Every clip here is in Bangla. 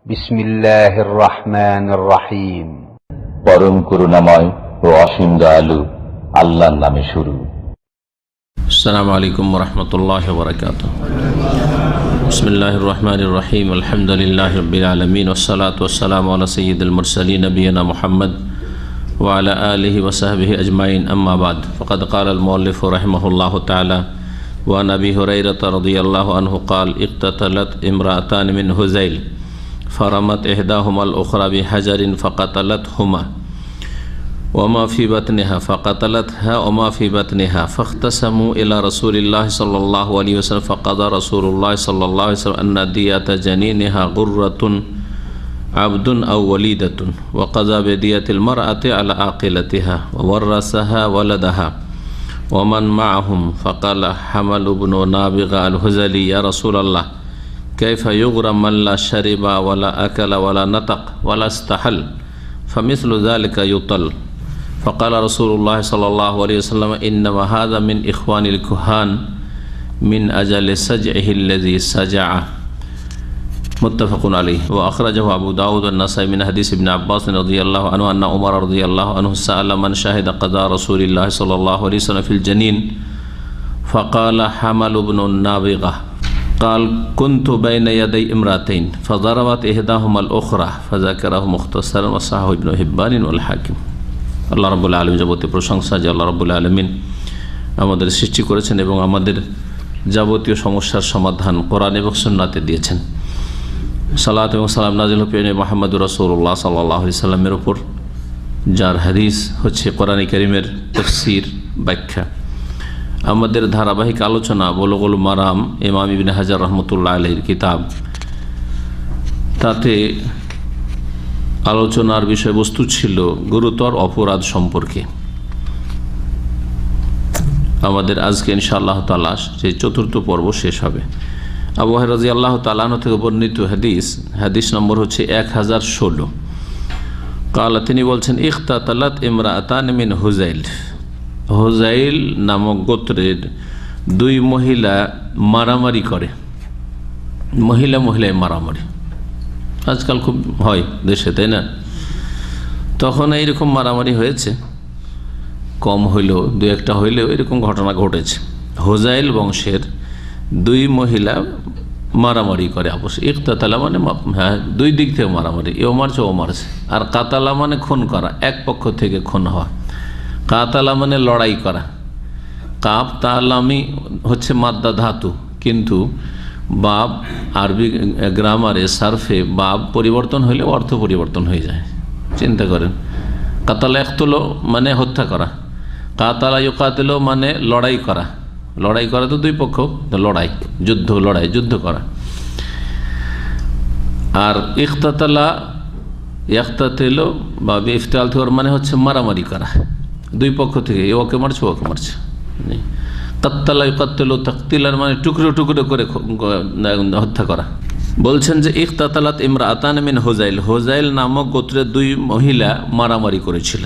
বিসমিল্লাহির রহমানির রহিম। পরম করুণাময় ও অসীম দয়ালু আল্লাহর নামে শুরু। আসসালামু আলাইকুম ওয়া রাহমাতুল্লাহি ওয়া বারাকাতুহু। বিসমিল্লাহির রহমানির রহিম। আলহামদুলিল্লাহি রাব্বিল আলামিন ওয়াস সালাতু ওয়াস সালামু আলা সাইয়্যিদিল মুরসালিন নবিয়িনা মুহাম্মদ ওয়া আলা আলিহি ওয়া সাহবিহি আজমাইন, আম্মা বাদ। ফাকাদ ক্বালা আল মুআল্লিফ রাহিমাহুল্লাহু তাআলা ওয়া আন আবি হুরায়রা রাদিয়াল্লাহু আনহু ক্বাল ইক্তাতালাত ইমরাআতান মিন হুযাইল ফারামাত ইহদাহুমা আল উখরা বিহাজারিন ফাকাতালাতহুমা ওমা ফি বাতনিহা ফাকাতালাতহা ওমা ফি বাতনিহা ফাখতাসামু ইলা রাসূলিল্লাহ সাল্লাল্লাহু আলাইহি ওয়াসাল্লাম ফাকাদা রাসূলুল্লাহ সাল্লাল্লাহু আলাইহি ওয়াসাল্লাম আন্না দিয়াতা জানিনিহা গুররাতুন আবদুন আও ওয়ালিদাতুন ওয়া কাযা বিদিয়াতিল মারআতি আলা আকিলাতিহা ওয়া ওয়ারাসাহা ওয়ালাদাহা ওয়া মান মাআহুম ফাকালা হামাল ইবনু নাবিগা আল হুযালি ইয়া রাসূলাল্লাহ কাইফা ইউগরাম মান লা শারিবা ওয়ালা আকালা ওয়ালা নাতাক ওয়ালা ইস্তাহাল ফামিসলু যালিকা ইউতাল। فقال رسول الله صلى الله عليه وسلم إنما هذا من إخوان الكهان من أجل سجعه الذي سجعه متفق عليه. وأخرجه أبو داود والنسائي من حديث ابن عباس رضي الله عنه أن عمر رضي الله عنه سأل من شهد قضاء رسول الله صلى الله عليه وسلم في الجنين فقال حمل بن النابغة قال كنت بين يدي امرأتين فضربت إحداهما الأخرى فذكره مختصرا وصححه ابن حبان والحاكم. আল্লাহ রাব্বুল আলামিন যাবতীয় প্রশংসা যে আল্লাহ রাব্বুল আলামিন আমাদের সৃষ্টি করেছেন এবং আমাদের যাবতীয় সমস্যার সমাধান কোরআন এবং সুন্নাতে দিয়েছেন। সালাত এবং সালাম নাজিল হোক মুহাম্মদুর রাসূলুল্লাহ সাল্লাল্লাহু আলাইহি সাল্লামের উপর, যার হাদিস হচ্ছে কোরআন কারীমের তাফসীর ব্যাখ্যা। আমাদের ধারাবাহিক আলোচনা বুলুগুল মারাম ইমাম ইবনে হাজার রাহমাতুল্লাহ আলাইহির কিতাব, তাতে আলোচনার বিষয়বস্তু ছিল গুরুতর অপরাধ সম্পর্কে। আমাদের আজকে ইনশাআল্লাহ তাআলা যে চতুর্থ পর্ব শেষ হবে। আবু হুরায়রা রাদিয়াল্লাহু তাআলা আনহু থেকে বর্ণিত হাদিস নম্বর হচ্ছে 1016। কালা, তিনি বলছেন ইখতাতালাত ইমরাআতান মিন হুযাইল। হুযাইল নামক গোত্রের দুই মহিলা মারামারি করে। মহিলায় মারামারি আজকাল খুব হয় দেশে, তাই না? তখন এইরকম মারামারি হয়েছে, কম হইলেও দু একটা হইলেও এরকম ঘটনা ঘটেছে। হুযাইল বংশের দুই মহিলা মারামারি করে আপস। ইকতাতালা মানে হ্যাঁ, দুই দিক থেকে মারামারি, এও মারছে ও মারছে। আর কাতালা মানে খুন করা, এক পক্ষ থেকে খুন হওয়া। কাতালা মানে লড়াই করা। কাপ তালামি হচ্ছে মাদ্দা ধাতু, কিন্তু বাব আরবি গ্রামারে সার্ফে বাব পরিবর্তন হইলে অর্থ পরিবর্তন হয়ে যায়। চিন্তা করেন, কাতালা একতলো মানে হত্যা করা, কাতালা ইউকাতিলো মানে লড়াই করা। লড়াই করা তো দুই পক্ষ, লড়াই যুদ্ধ করা। আর ইখতাতালা ইয়াখতাতিলো বা ইফতাল থর মানে হচ্ছে মারামারি করা, দুই পক্ষ থেকে ওকে মারছে ওকে মারছে। কাত্তালা ইউকাতিলো তাকতিলার মানে টুকরো টুকরো করে হত্যা করা। বলছেন যে ইখতাতালাত ইমরাআতান মিন হুযাইল। হুযাইল নামক গোত্রের দুই মহিলা মারামারি করেছিল।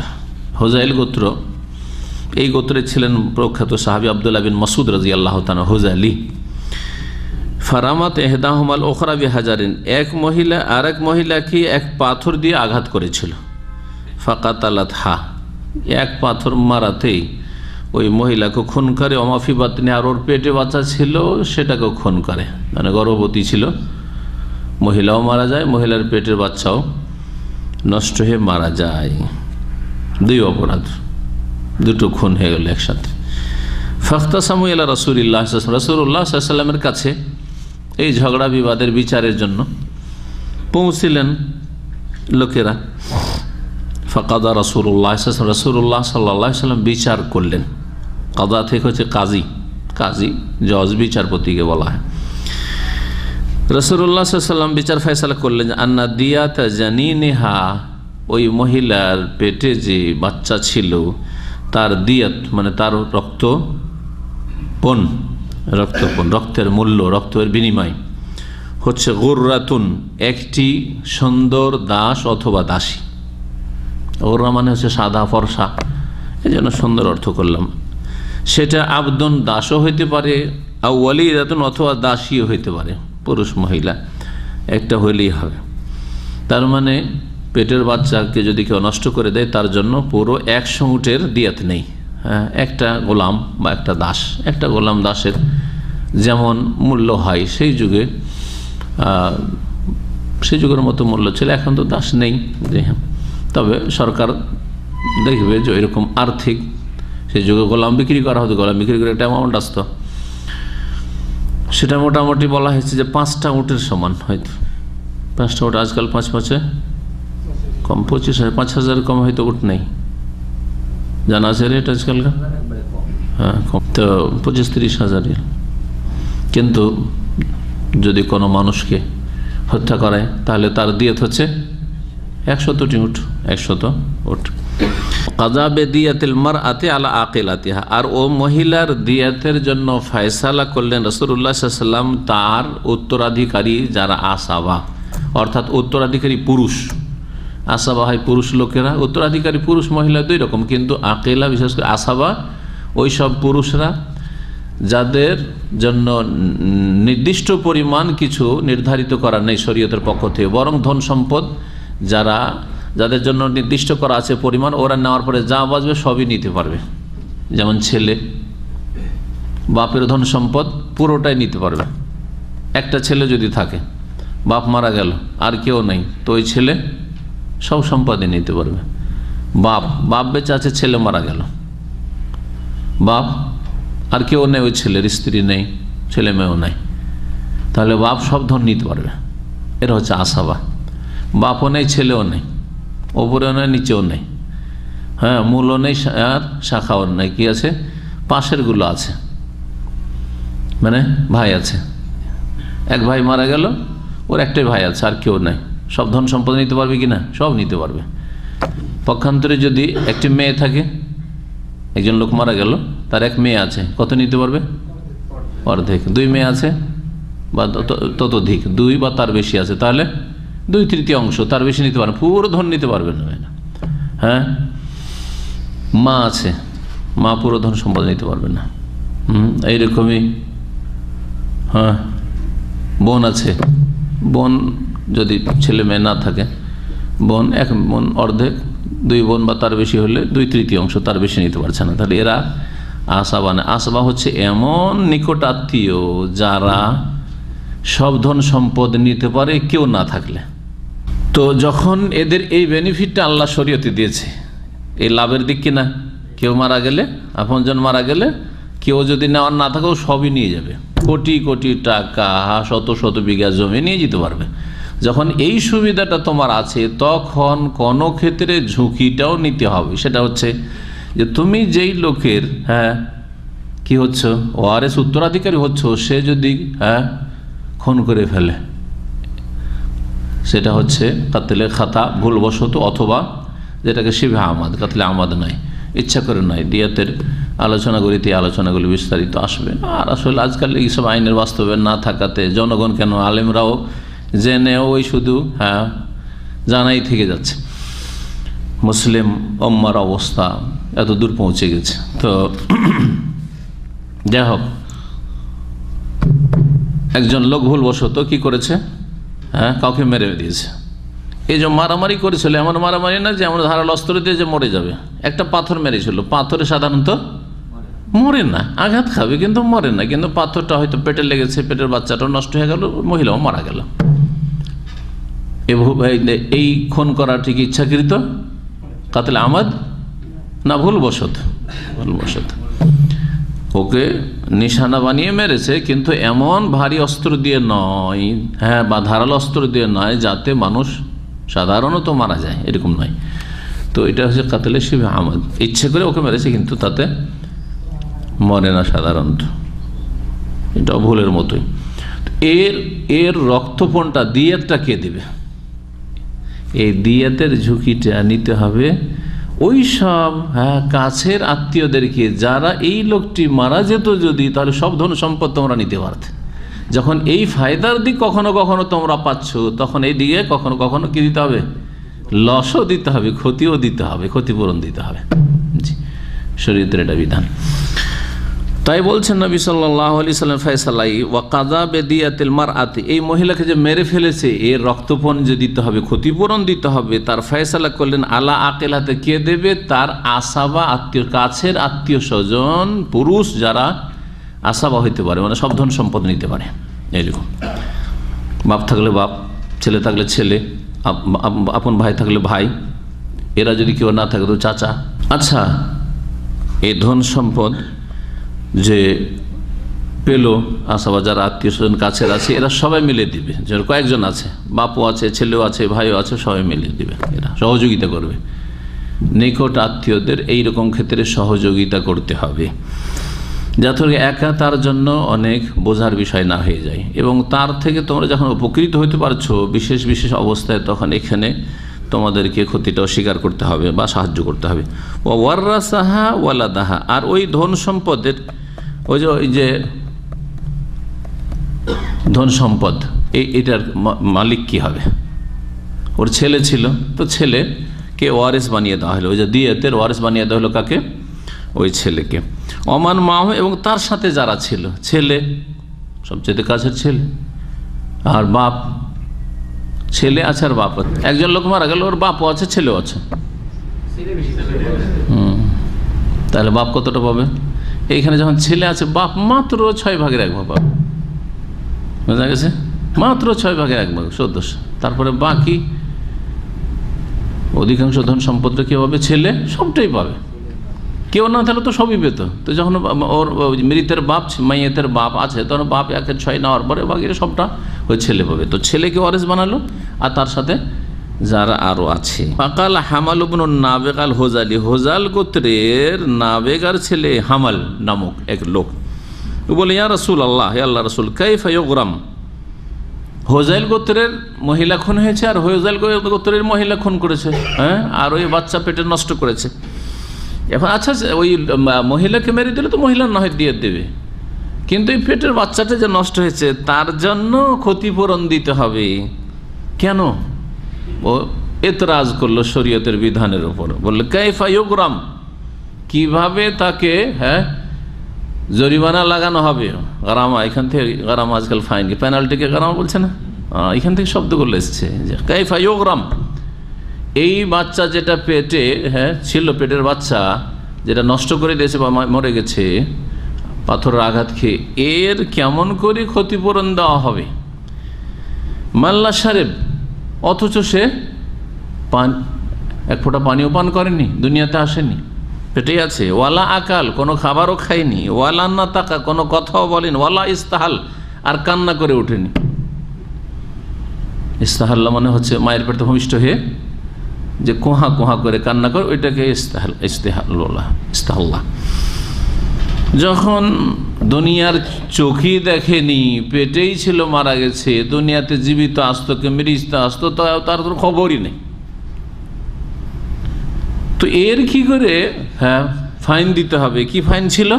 হুযাইল গোত্র, এই গোত্রে ছিলেন প্রখ্যাত সাহাবী আব্দুল্লাহ বিন মাসউদ রাদিয়াল্লাহু তাআলা হুযাইলি। ফারামাত ইহদাহুমাল উখরা বিহাজারিন, এক মহিলা আরেক মহিলাকে এক পাথর দিয়ে আঘাত করেছিল। ফাকাতালাতহা, এক পাথর মারাতেই ওই মহিলাকে খুন করে। অমাফি বাতনি, আর ওর পেটে বাচ্চা ছিল সেটাকেও খুন করে, মানে গর্ভবতী ছিল। মহিলাও মারা যায়, মহিলার পেটের বাচ্চাও নষ্ট হয়ে মারা যায়। দুই অপরাধ, দুটো খুন হয়ে গেল একসাথে। ফাখতাসামু ইলা রাসূলিল্লাহ রাসূলুল্লাহ সাল্লাল্লাহু আলাইহি ওয়াসাল্লামের কাছে এই ঝগড়া বিবাদের বিচারের জন্য পৌঁছিলেন লোকেরা। ফাকাদা রাসূলুল্লাহ সাল্লাল্লাহু আলাইহি ওয়াসাল্লাম বিচার করলেন। কাদা থেকে হচ্ছে কাজী জজ, বিচারপতিকে বলা হয়। রাসূলুল্লাহ সাল্লাল্লাহু আলাইহি ওয়াসাল্লাম বিচার ফয়সালা করলেন যে আন্না দিয়াতা জানিনিহা, ওই মহিলার পেটে যে বাচ্চা ছিল তার দিয়াত মানে তার রক্তপণ, রক্তের মূল্য, রক্তের বিনিময় হচ্ছে গুররাতুন, একটি সুন্দর দাস অথবা দাসী। ওরা মানে হচ্ছে সাদা ফর্সা, এই জন্য সুন্দর অর্থ করলাম। সেটা আবদুন, দাসও হইতে পারে, ওয়ালিদাতুন অথবা দাসীও হইতে পারে, পুরুষ মহিলা একটা হইলেই হবে। তার মানে পেটের বাচ্চাকে যদি কেউ নষ্ট করে দেয় তার জন্য পুরো 100 উটের দিয়াত নেই। হ্যাঁ, একটা গোলাম বা একটা দাস, একটা গোলাম দাসের যেমন মূল্য হয় সেই যুগে, সেই যুগের মতো মূল্য ছিল। এখন তো দাস নেই, তবে সরকার দেখবে যে এরকম আর্থিক, সেই যুগে গোলাম বিক্রি করা হতো, গোলাম বিক্রি করে একটা অ্যামাউন্ট আসতো, সেটা মোটামুটি বলা হয়েছে যে 5টা উটের সমান। হয়তো 5টা উট, আজকাল 5 কম 25,000 5,000 কম হয়তো উট নেই, জানা আছে রেট আজকালকার। হ্যাঁ, কম তো 25-30,000। কিন্তু যদি কোনো মানুষকে হত্যা করায় তাহলে তার দিয়ত হচ্ছে 100টি উট, 100 উট। কাযা বিদিয়াতিল মারআতি আলা আকিলাতিহা, আর ও মহিলার দিয়াতের জন্য ফয়সালা করলেন রাসূলুল্লাহ সাল্লাল্লাহু আলাইহি ওয়াসাল্লাম তার উত্তরাধিকারী যারা আসাবা, অর্থাৎ উত্তরাধিকারী পুরুষ। আসাবা হয় পুরুষ লোকেরা, উত্তরাধিকারী পুরুষ মহিলা দুই রকম, কিন্তু আকিলা বিশেষ করে আসাবা ওই সব পুরুষরা যাদের জন্য নির্দিষ্ট পরিমাণ কিছু নির্ধারিত করা নেই শরীয়তের পক্ষ থেকে, বরং ধন সম্পদ যাদের জন্য নির্দিষ্ট করা আছে পরিমাণ, ওরা নেওয়ার পরে যা বাঁচবে সবই নিতে পারবে। যেমন ছেলে, বাপের ধন সম্পদ পুরোটাই নিতে পারবে। একটা ছেলে যদি থাকে, বাপ মারা গেল আর কেউ নেই, তো ওই ছেলে সব সম্পদই নিতে পারবে। বাপ বেঁচে আছে, ছেলে মারা গেল, বাপ আর কেউ নেই, ওই ছেলের স্ত্রী নেই, ছেলে মেয়েও নাই, তাহলে বাপ সব ধন নিতে পারবে। এরা হচ্ছে আসাবা। বাপও নেই, ছেলেও নেই, ওপরেও নেই, নিচেও নেই, হ্যাঁ, মূলও নেই আর শাখাও নেই, কি আছে পাশেরগুলো আছে, মানে ভাই আছে, এক ভাই মারা গেল, ওর একটাই ভাই আছে আর কেউ নাই, সব ধন সম্পদ নিতে পারবে কি না? সব নিতে পারবে। পক্ষান্তরে যদি একটি মেয়ে থাকে, একজন লোক মারা গেল, তার এক মেয়ে আছে, কত নিতে পারবে? অর্ধেক। 2 মেয়ে আছে বা ততোধিক, 2 বা তার বেশি আছে, তাহলে 2/3 তার বেশি নিতে পারবে, পুরো ধন নিতে পারবে না। হ্যাঁ, মা আছে, মা পুরো ধন সম্পদ নিতে পারবে না। এইরকমই হ্যাঁ, বোন আছে, বোন যদি ছেলে মেয়ে না থাকে, বোন অর্ধেক, 2 বোন বা তার বেশি হলে 2/3 তার বেশি নিতে পারছে না। তাহলে এরা আসাবা না। আসাবা হচ্ছে এমন নিকট আত্মীয় যারা সব ধন সম্পদ নিতে পারে কেউ না থাকলে। তো যখন এদের এই বেনিফিটটা আল্লাহ শরীয়তে দিয়েছে, এই লাভের দিক কিনা, কেউ মারা গেলে, আপনজন মারা গেলে কেউ যদি নেওয়ার না থাকেও সবই নিয়ে যাবে, কোটি কোটি টাকা, শত শত বিঘা জমি নিয়ে যেতে পারবে। যখন এই সুবিধাটা তোমার আছে, তখন কোনো ক্ষেত্রে ঝুঁকিটাও নিতে হবে। সেটা হচ্ছে যে তুমি যেই লোকের কি হচ্ছ, ওয়ারেস উত্তরাধিকারী হচ্ছ, সে যদি খুন করে ফেলে, সেটা হচ্ছে কাতলে খাতা, ভুলবশত, অথবা যেটাকে শিবে আমাদ, কাতলে আমাদ নয়, ইচ্ছা করে নয়। দিয়াতের আলোচনাগুলিতে আলোচনাগুলি বিস্তারিত আসবে। আর আসলে আজকাল এইসব আইনের বাস্তবায়ন না থাকাতে জনগণ কেন, আলেমরাও জেনে ওই শুধু জানাই থেকে যাচ্ছে। মুসলিম উম্মার অবস্থা এত দূর পৌঁছে গেছে। তো যাই হোক, একজন লোক ভুলবশত কি করেছে, কাউকে মেরে দিয়েছে। এই যে মারামারি করেছিল, এমন মারামারি না যে এমন ধারালো অস্ত্র দিয়ে যে মরে যাবে। একটা পাথর মেরেছিল, পাথরে সাধারণত মরে না, আঘাত খাবে কিন্তু মরে না, কিন্তু পাথরটা হয়তো পেটে লেগেছে, পেটের বাচ্চাটাও নষ্ট হয়ে গেল, মহিলাও মারা গেল। এই খুন করাটি কি ইচ্ছাকৃত কাতলে আমাদ না ভুলবশত? ভুলবশত। ওকে নিশানা বানিয়ে মেরেছে, কিন্তু এমন ভারী অস্ত্র দিয়ে নয়, বা ধারালো অস্ত্র দিয়ে নয় যাতে মানুষ সাধারণত মারা যায়, এরকম নয়। তো এটা হচ্ছে কাতলে শিবে আমাদ, ইচ্ছে করে ওকে মেরেছে কিন্তু তাতে মরে না সাধারণত, এটাও ভুলের মতোই। এর রক্তপণটা, দিয়াতটা কে দেবে? এই দিয়াতের ঝুঁকিটা নিতে হবে ওই সব কাছের আত্মীয়দেরকে, যারা এই লোকটি মারা যেত যদি, তাহলে সব ধন সম্পদ তোমরা নিতে পারতে। যখন এই ফায়দার দিক কখনো কখনো তোমরা পাচ্ছ, তখন এই দিকে কখনো কখনো কি দিতে হবে? লসও দিতে হবে, ক্ষতিও দিতে হবে, ক্ষতিপূরণ দিতে হবে। জি, শরীয়তের এটা বিধান। তাই বলছেন নবী সাল্লাল্লাহু আলাইহি সাল্লাম ফয়সালাই ওয়া কাযা বিদিয়াতিল মারআতি, এই মহিলাকে যে মেরে ফেলেছে এর রক্তপণ যে দিতে হবে, ক্ষতিপূরণ দিতে হবে, তার ফয়সালা করলেন আলা আকিলাতে, কে দেবে? তার আসাবা, আত্মীয়, কাছের আত্মীয় স্বজন পুরুষ যারা আসাবা হইতে পারে, মানে সব ধন সম্পদ নিতে পারে। এইরকম বাপ থাকলে বাপ, ছেলে থাকলে ছেলে, আপন ভাই থাকলে ভাই, এরা যদি কেউ না থাকে তো চাচা। আচ্ছা, এই ধন সম্পদ যে পেল আসাবা, যারা আত্মীয় স্বজন কাছের আছে, এরা সবাই মিলে দিবে। যারা কয়েকজন আছে, বাপও আছে, ছেলেও আছে, ভাইও আছে, সবাই মিলে দিবে, এরা সহযোগিতা করবে। নিকট আত্মীয়দের এইরকম ক্ষেত্রে সহযোগিতা করতে হবে, যাতে একা তার জন্য অনেক বোঝার বিষয় না হয়ে যায়, এবং তার থেকে তোমরা যখন উপকৃত হইতে পারছো বিশেষ বিশেষ অবস্থায়, তখন এখানে তোমাদেরকে ক্ষতিটা অস্বীকার করতে হবে বা সাহায্য করতে হবে। ওয়ারাসাহা ওয়ালাদাহা, আর ওই ধন সম্পদের ওই যে ধন সম্পদ, এটার মালিক কি হবে? ওর ছেলে ছিল, তো ছেলেকে ওয়ারিস বানিয়ে দেওয়া হলো, ওই যে দিয়েতের ওয়ারিস বানিয়ে দেওয়া হলো কাকে? ওই ছেলেকে। অমান মাহ, এবং তার সাথে যারা ছিল, ছেলে সবচেয়ে কাছের ছেলে, আর বাপ, ছেলে আছে আর বাপ আছে। একজন লোক মারা গেল, ওর বাপও আছে, ছেলেও আছে, তাহলে বাপ কতটা পাবে? এইখানে যখন ছেলে আছে, বাপ মাত্র 6/1 ভাগ পাবে, বোঝা গেছে? মাত্র 6/1 সদস্য। তারপরে বাকি অধিকাংশ ধন সম্পদটা কেউ পাবে? ছেলে সবটাই পাবে। কেউ না থাকলে তো সবই পেত। তো যখন ওর মৃতের বাপ, মাইয়েতের বাপ আছে, তখন বাপ 1/6 নেওয়ার পরে বাকি সবটা ওই ছেলে পাবে। তো ছেলেকে ওয়ারিস বানালো, আর তার সাথে যারা আরো আছে। ফাকাল হামাল ইবনু নাবেগ আল হোজালি, হোজাল গোত্রের নাবেগার ছেলে হামাল নামক এক লোক বলে, ইয়া রাসূলুল্লাহ, হে আল্লাহর রাসূল, কাইফা ইউগরাম, হোজাইল গোত্রের মহিলা খুন হয়েছে, আর হোজাইল গোত্রের মহিলা খুন করেছে, হ্যাঁ, আর ওই বাচ্চা পেটে নষ্ট করেছে। এখন আচ্ছা, ওই মহিলাকে মেরে দিলে তো মহিলা না হয় দিয়ে দেবে, কিন্তু এই পেটের বাচ্চাটা যে নষ্ট হয়েছে তার জন্য ক্ষতিপূরণ দিতে হবে কেন? ও এতরাজ করলো শরীয়তের বিধানের উপর, বললে কাইফা ইউগরাম, কিভাবে তাকে জরিমানা লাগানো হবে? গারামা, এখান থেকে গারামা, আজকাল ফাইন কি পেনাল্টিকে গারামা বলছে না, এখান থেকে শব্দগুলো এসছে যে কাইফা ইউগরাম। এই বাচ্চা যেটা পেটে ছিল, পেটের বাচ্চা যেটা নষ্ট করে দিয়েছে বা মরে গেছে পাথরের আঘাত খেয়ে, এর কেমন করে ক্ষতিপূরণ দেওয়া হবে? মাল্লা সারেব, অথচ সে এক ফোঁটা পানিও পান করেনি, দুনিয়াতে আসেনি, পেটেই আছে। ওয়ালা আকাল, কোনো খাবারও খায়নি। ওয়ালা না তাকা, কোনো কথাও বলেনি। ওয়ালা ইস্তাহাল, আর কান্না করে ওঠেনি। ইস্তাহাল্লা মানে হচ্ছে মায়ের পেটে ভূমিষ্ঠ হয়ে যে কোহা কোহা করে কান্না করে, ওইটাকে ইস্তাহাল্লা। যখন দুনিয়ার চোখই দেখেনি, পেটেই ছিল, মারা গেছে, দুনিয়াতে জীবিত আসতো, কে মৃত আসতো, তার তো খবরই নেই। তো এর কি করে ফাইন দিতে হবে? কি ফাইন ছিল?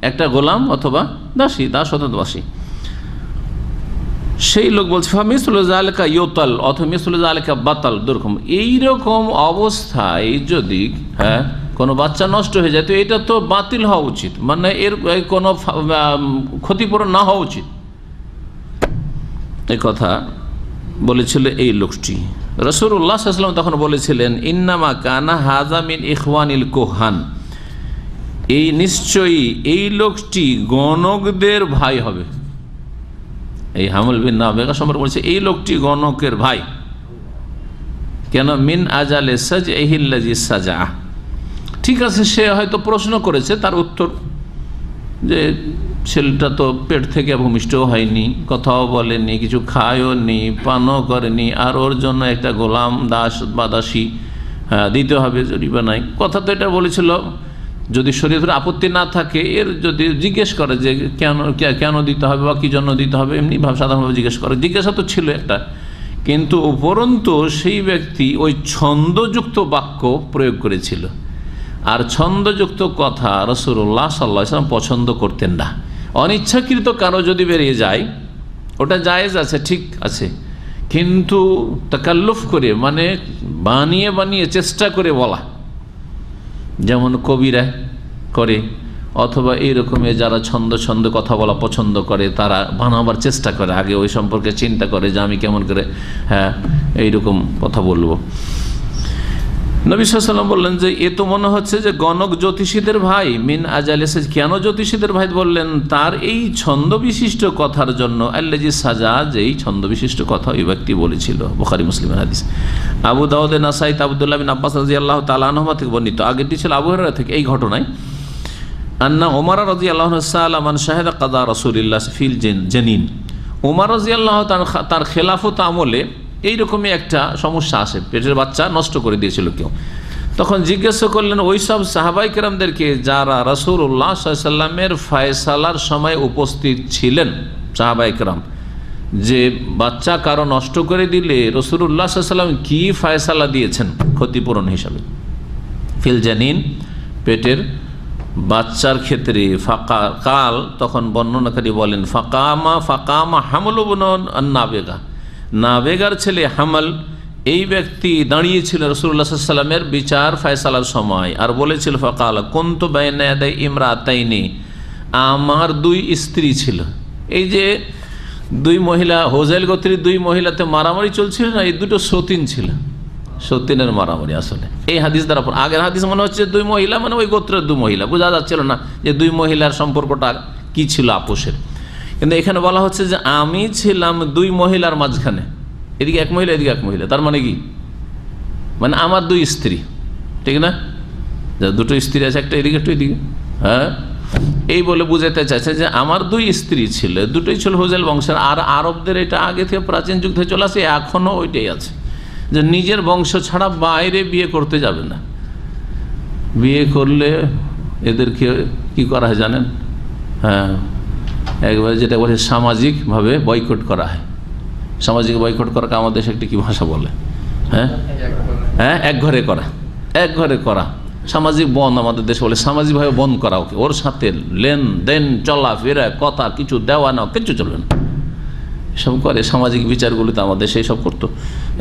একটা গোলাম অথবা দাসী, দাস অথবা দাসী। সেই লোক বলছে মিসলু যালিকা ইউতাল, অথবা মিসলু যালিকা বাতাল, দুরকম। এইরকম অবস্থায় যদি কোনো বাচ্চা নষ্ট হয়ে যায়, তো এটা তো বাতিল হওয়া উচিত, মানে এর কোনো ক্ষতিপূরণ না হওয়া উচিত। এই কথা বলেছিল এই লোকটি। রাসূলুল্লাহ সাল্লাল্লাহু আলাইহি ওয়াসাল্লাম তখন বলেছিলেন, ইন্নামা কানা হাযা মিন ইখওয়ানিল কুহান, এই নিশ্চয়ই এই লোকটি গণকদের ভাই হবে। এই হামল বিন নাবেগা সম্পর্কে বলছে এই লোকটি গণকের ভাই। কেন? মিন আজালে সাজইহিল্লাযী সাজা। ঠিক আছে, সে হয়তো প্রশ্ন করেছে, তার উত্তর যে ছেলেটা তো পেট থেকে ভূমিষ্ঠও হয়নি, কথাও বলেনি, কিছু খায়ও নি, পানও করেনি, আর ওর জন্য একটা গোলাম, দাস বা দাসী দিতে হবে, জরিমানায়। কথা তো এটা বলেছিল, যদি শরীয়তের আপত্তি না থাকে, এর যদি জিজ্ঞেস করে যে কেন দিতে হবে বা কী জন্য দিতে হবে, এমনি সাধারণভাবে জিজ্ঞেস করে, জিজ্ঞাসা তো ছিল একটা। কিন্তু উপরন্তু সেই ব্যক্তি ওই ছন্দযুক্ত বাক্য প্রয়োগ করেছিল, আর ছন্দযুক্ত কথা রাসূলুল্লাহ সাল্লাল্লাহু আলাইহি ওয়াসাল্লাম পছন্দ করতেন না। অনিচ্ছাকৃত কারো যদি বেরিয়ে যায়, ওটা জায়েজ আছে, ঠিক আছে, কিন্তু তাকাল্লুফ করে, মানে বানিয়ে বানিয়ে চেষ্টা করে বলা, যেমন কবিরা করে, অথবা এইরকমই যারা ছন্দ ছন্দ কথা বলা পছন্দ করে, তারা বানাবার চেষ্টা করে, আগে ওই সম্পর্কে চিন্তা করে যে আমি কেমন করে এইরকম কথা বলবো। নবী সাল্লাল্লাহু আলাইহি ওয়াসাল্লাম বললেন যে এ তো মনে হচ্ছে যে গণক জ্যোতিষীদের ভাই মিন আজালিসে। কেন জ্যোতিষীদের ভাই বললেন? তার এই ছন্দ বিশিষ্ট কথার জন্য। আল্লাজি সাজা, যেই ছন্দ বিশিষ্ট কথা ওই ব্যক্তি বলেছিল। বুখারী মুসলিমের হাদিস। আবু দাউদ, নাসাই, আব্দুল্লাহ বিন আব্বাস রাদিয়াল্লাহু তাআলা আনহুমা থেকে বর্ণিত। আগেরটি ছিল আবু হুরায়রা থেকে এই ঘটনায়। আন্না ওমর রাদিয়াল্লাহু আনহু সাআলা মান শাহাদা কাযা রাসূলুল্লাহ ফিল জানিন। ওমর রাদিয়াল্লাহু তার খেলাফত আমলে এইরকমই একটা সমস্যা আসে, পেটের বাচ্চা নষ্ট করে দিয়েছিল কেউ। তখন জিজ্ঞাসা করলেন ওই সব সাহাবাই কেরামদেরকে যারা রাসূলুল্লাহ সাল্লাল্লাহু আলাইহি ওয়াসাল্লামের ফয়সালার সময় উপস্থিত ছিলেন, সাহাবাই কেরাম, যে বাচ্চা কারো নষ্ট করে দিলে রাসূলুল্লাহ সাল্লাল্লাহু আলাইহি ওয়াসাল্লাম কি ফয়সালা দিয়েছেন ক্ষতিপূরণ হিসাবে। ফিল জানিন, পেটের বাচ্চার ক্ষেত্রে। কাল, তখন বর্ণনাকারী বলেন ফাকামা হামল নাবেগা, নাবেগার ছেলে হামাল, এই ব্যক্তি দাঁড়িয়েছিল রাসূলুল্লাহ সাল্লাল্লাহু আলাইহি ওয়াসাল্লামের বিচার ফয়সালার সময়, আর বলেছিল ফাকাল কুনতু বাইনা ইয়াদাই ইমরাতাইনি, আমার দুই স্ত্রী ছিল। এই যে দুই মহিলা, হোজাইল গোত্রের দুই মহিলাতে মারামারি চলছিল না, এই দুটো সতীন ছিল, সতীনের মারামারি। আসলে এই হাদিস দ্বারা, আগের হাদিস মনে হচ্ছে দুই মহিলা মানে ওই গোত্রের দুই মহিলা, বোঝা যাচ্ছিল না যে দুই মহিলার সম্পর্কটা কি ছিল আপোষের। কিন্তু এখানে বলা হচ্ছে যে আমি ছিলাম দুই মহিলার মাঝখানে, এদিকে এক মহিলা এদিকে এক মহিলা। তার মানে কি? মানে আমার দুই স্ত্রী, ঠিক না? দুটো স্ত্রী আছে, একটা এদিকে একটা এদিকে। হ্যাঁ, এই বলে বুঝাতে চাইছে যে আমার দুই স্ত্রী ছিল, দুটোই ছিল হোজাইল বংশের। আর আরবদের এটা আগে থেকে প্রাচীন যুগ থেকে চলে আসে, এখনও ওইটাই আছে যে নিজের বংশ ছাড়া বাইরে বিয়ে করতে যাবে না। বিয়ে করলে এদেরকে কি করা হয় জানেন? হ্যাঁ, একবার যেটা বলে সামাজিকভাবে বয়কট করা হয়। সামাজিক বয়কট করাকে আমাদের দেশে একটি কি ভাষা বলে? হ্যাঁ, এক ঘরে করা, এক ঘরে করা। সামাজিক বন আমাদের দেশে বলে, সামাজিকভাবে বন্ধ করা ওকে, ওর সাথে লেনদেন চলাফেরা কথা কিছু দেওয়া না, কিছু চলবে না, এসব করে। সামাজিক বিচারগুলিতে আমাদের সেই সব করতো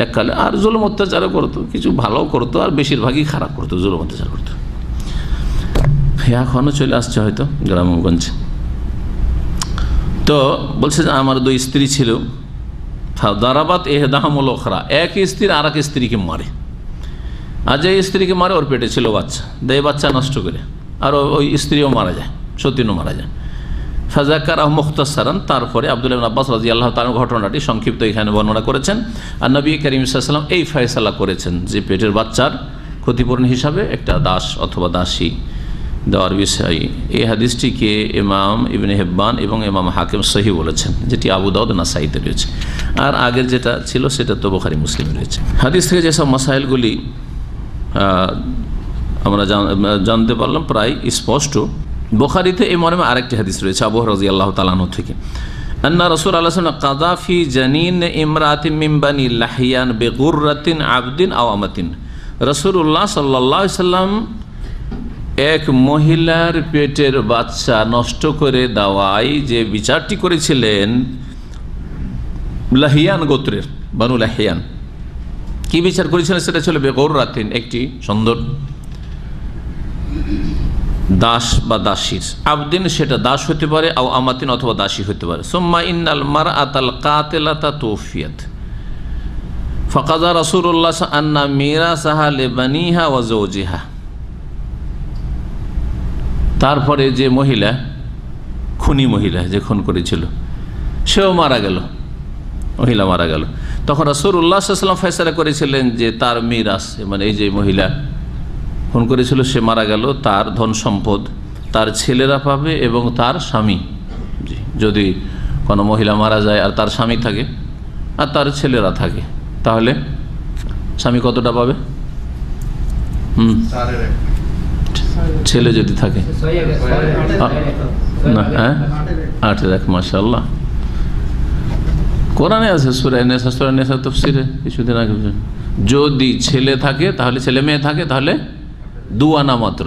এককালে। আর জুলুম অত্যাচারও করতো, কিছু ভালোও করতো আর বেশিরভাগই খারাপ করতো, জুলুম অত্যাচার করতো। এখনও চলে আসছে হয়তো গ্রামগঞ্জে। তো বলছে যে আমার দুই স্ত্রী ছিল, দারাবাত এহদাহামুল ওখরা, এক স্ত্রী আর এক স্ত্রীকে মারে। আর যে স্ত্রীকে মারে ওর পেটে ছিল বাচ্চা, দেয় বাচ্চা নষ্ট করে, আর ওই স্ত্রীও মারা যায়, সতীনও মারা যায়। ফাজাকারাহ মুখতাসারান, তারপরে আব্দুল্লাহ ইবনে আব্বাস রাদিয়াল্লাহু তাআলা ঘটনাটি সংক্ষিপ্ত এখানে বর্ণনা করেছেন। আর নবী করিম সাল্লাল্লাহু আলাইহি ওয়াসাল্লাম এই ফয়সালা করেছেন যে পেটের বাচ্চার ক্ষতিপূরণ হিসাবে একটা দাস অথবা দাসী দেওয়ার বিষয়ে। এই হাদিসটিকে ইমাম ইবনে হিব্বান এবং ইমাম হাকিম সহিহ বলেছেন, যেটি আবু দাউদ নাসাইতে রয়েছে। আর আগের যেটা ছিল সেটা তো বুখারী মুসলিমে রয়েছে। হাদিস থেকে যেসব মাসাইলগুলি আমরা জানতে পারলাম প্রায় স্পষ্ট। বুখারীতে এই মর্মে আরেকটি হাদিস রয়েছে আবু হুরায়রা রাদিয়াল্লাহু তাআলা আনহু থেকে, আন্না রাসূল আল্লাহ সাল্লাল্লাহু আলাইহি ওয়াসাল্লাম কাযা ফি জানিন ইমরাতিন মিন বানি লাহিয়ান বিগুররাতিন আবদিন আও আমাতিন। রাসূলুল্লাহ সাল্লাল্লাহু আলাইহি ওয়াসাল্লাম এক মহিলার পেটের বাচ্চা নষ্ট করে দেওয়ায় যে বিচারটি করেছিলেন লাহিয়ান গোত্রের, বানু লাহিয়ান, কি বিচার করেছিলেন সেটা ছিল বেগুররাতিন, একটি সুন্দর দাস বা দাসীর, আবদিন সেটা দাস হতে পারে, আও আমাতিন অথবা দাসী হতে পারে। সুম্মা ইন্নাল মারআতাল কাতিলাতা তুফিয়াত ফাকাযা রাসূলুল্লাহ আন্না মিরাসাহা লিবানিহা ওয়া যাওজিহা। তারপরে যে মহিলা, খুনি মহিলা যে খুন করেছিল, সেও মারা গেল, মহিলা মারা গেল। তখন রাসূলুল্লাহ সাল্লাল্লাহু আলাইহি ওয়াসাল্লাম ফয়সালা করেছিলেন যে তার মিরাস, মানে এই যে মহিলা খুন করেছিল সে মারা গেল, তার ধন সম্পদ তার ছেলেরা পাবে এবং তার স্বামী। যদি কোনো মহিলা মারা যায় আর তার স্বামী থাকে আর তার ছেলেরা থাকে, তাহলে স্বামী কতটা পাবে? ছেলে যদি থাকে না, হ্যাঁ 8 মাশাআল্লাহ, কোরআনে আছে সূরা নেসা তাফসীরে কিছুদিন আগে। যদি ছেলে থাকে তাহলে, ছেলে মেয়ে থাকে তাহলে 2 আনা মাত্র,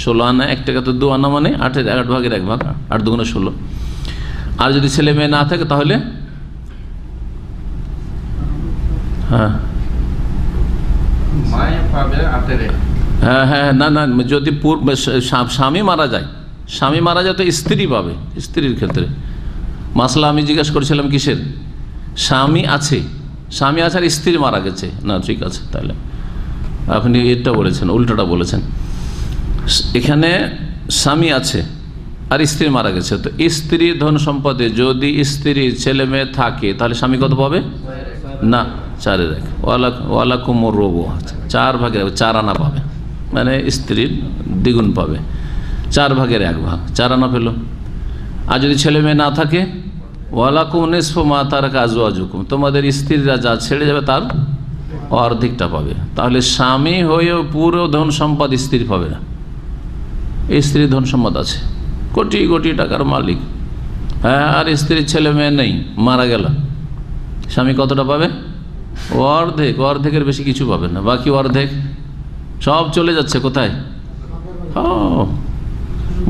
16 আনা, 1 টাকা তো 2 আনা মানে 8-এর 8 ভাগের 1 ভাগ, 8 দুগুণে 16। আর যদি ছেলে মেয়ে না থাকে তাহলে হ্যাঁ হ্যাঁ হ্যাঁ না না, যদি স্বামী মারা যায়, স্বামী মারা যায় তো স্ত্রী পাবে। স্ত্রীর ক্ষেত্রে মাসলা আমি জিজ্ঞাসা করেছিলাম কিসের? স্বামী আছে আর স্ত্রী মারা গেছে না, ঠিক আছে, তাহলে আপনি এটা বলেছেন, উল্টোটা বলেছেন। এখানে স্বামী আছে আর স্ত্রী মারা গেছে, তো স্ত্রীর ধন সম্পদে যদি স্ত্রীর ছেলে মেয়ে থাকে তাহলে স্বামী কত পাবে? না, 4/1। ওয়ালাকুমুর রুবু, 4/1, 4 আনা পাবে, মানে স্ত্রীর দ্বিগুণ পাবে, 4/1 4 আনা পেল। আর যদি ছেলে মেয়ে না থাকে, ওয়ালাকুম নিসফু মা তারাকা আজওয়াজুকুম, তোমাদের স্ত্রীরা যা ছেড়ে যাবে তার অর্ধেকটা পাবে। তাহলে স্বামী হয়েও পুরো ধন সম্পদ স্ত্রী পাবে না। স্ত্রীর ধন সম্পদ আছে, কোটি কোটি টাকার মালিক, হ্যাঁ, আর স্ত্রীর ছেলে মেয়ে নেই, মারা গেল, স্বামী কতটা পাবে? অর্ধেকের বেশি কিছু পাবে না। বাকি অর্ধেক সব চলে যাচ্ছে কোথায়?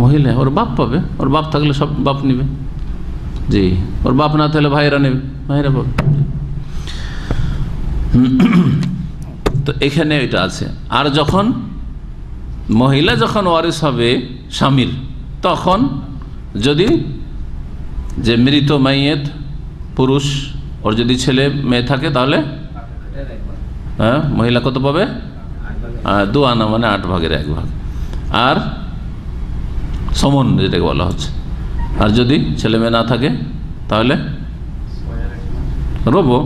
মহিলা, ওর বাপ পাবে। ওর বাপ থাকলে সব বাপ নেবে, জি। ওর বাপ না থাকলে ভাইরা নেবে, ভাইরা পাবে। তো এখানে এটা আছে। আর যখন মহিলা যখন ওয়ারিস হবে স্বামীর, তখন যদি যে মৃত মাইয়েত পুরুষ, ওর যদি ছেলে মেয়ে থাকে তাহলে হ্যাঁ, মহিলা কত পাবে? 2 আনা, মানে 8/1। আর সমন যেটাকে বলা হচ্ছে। আর যদি ছেলে মেয়ে না থাকে তাহলে রবো,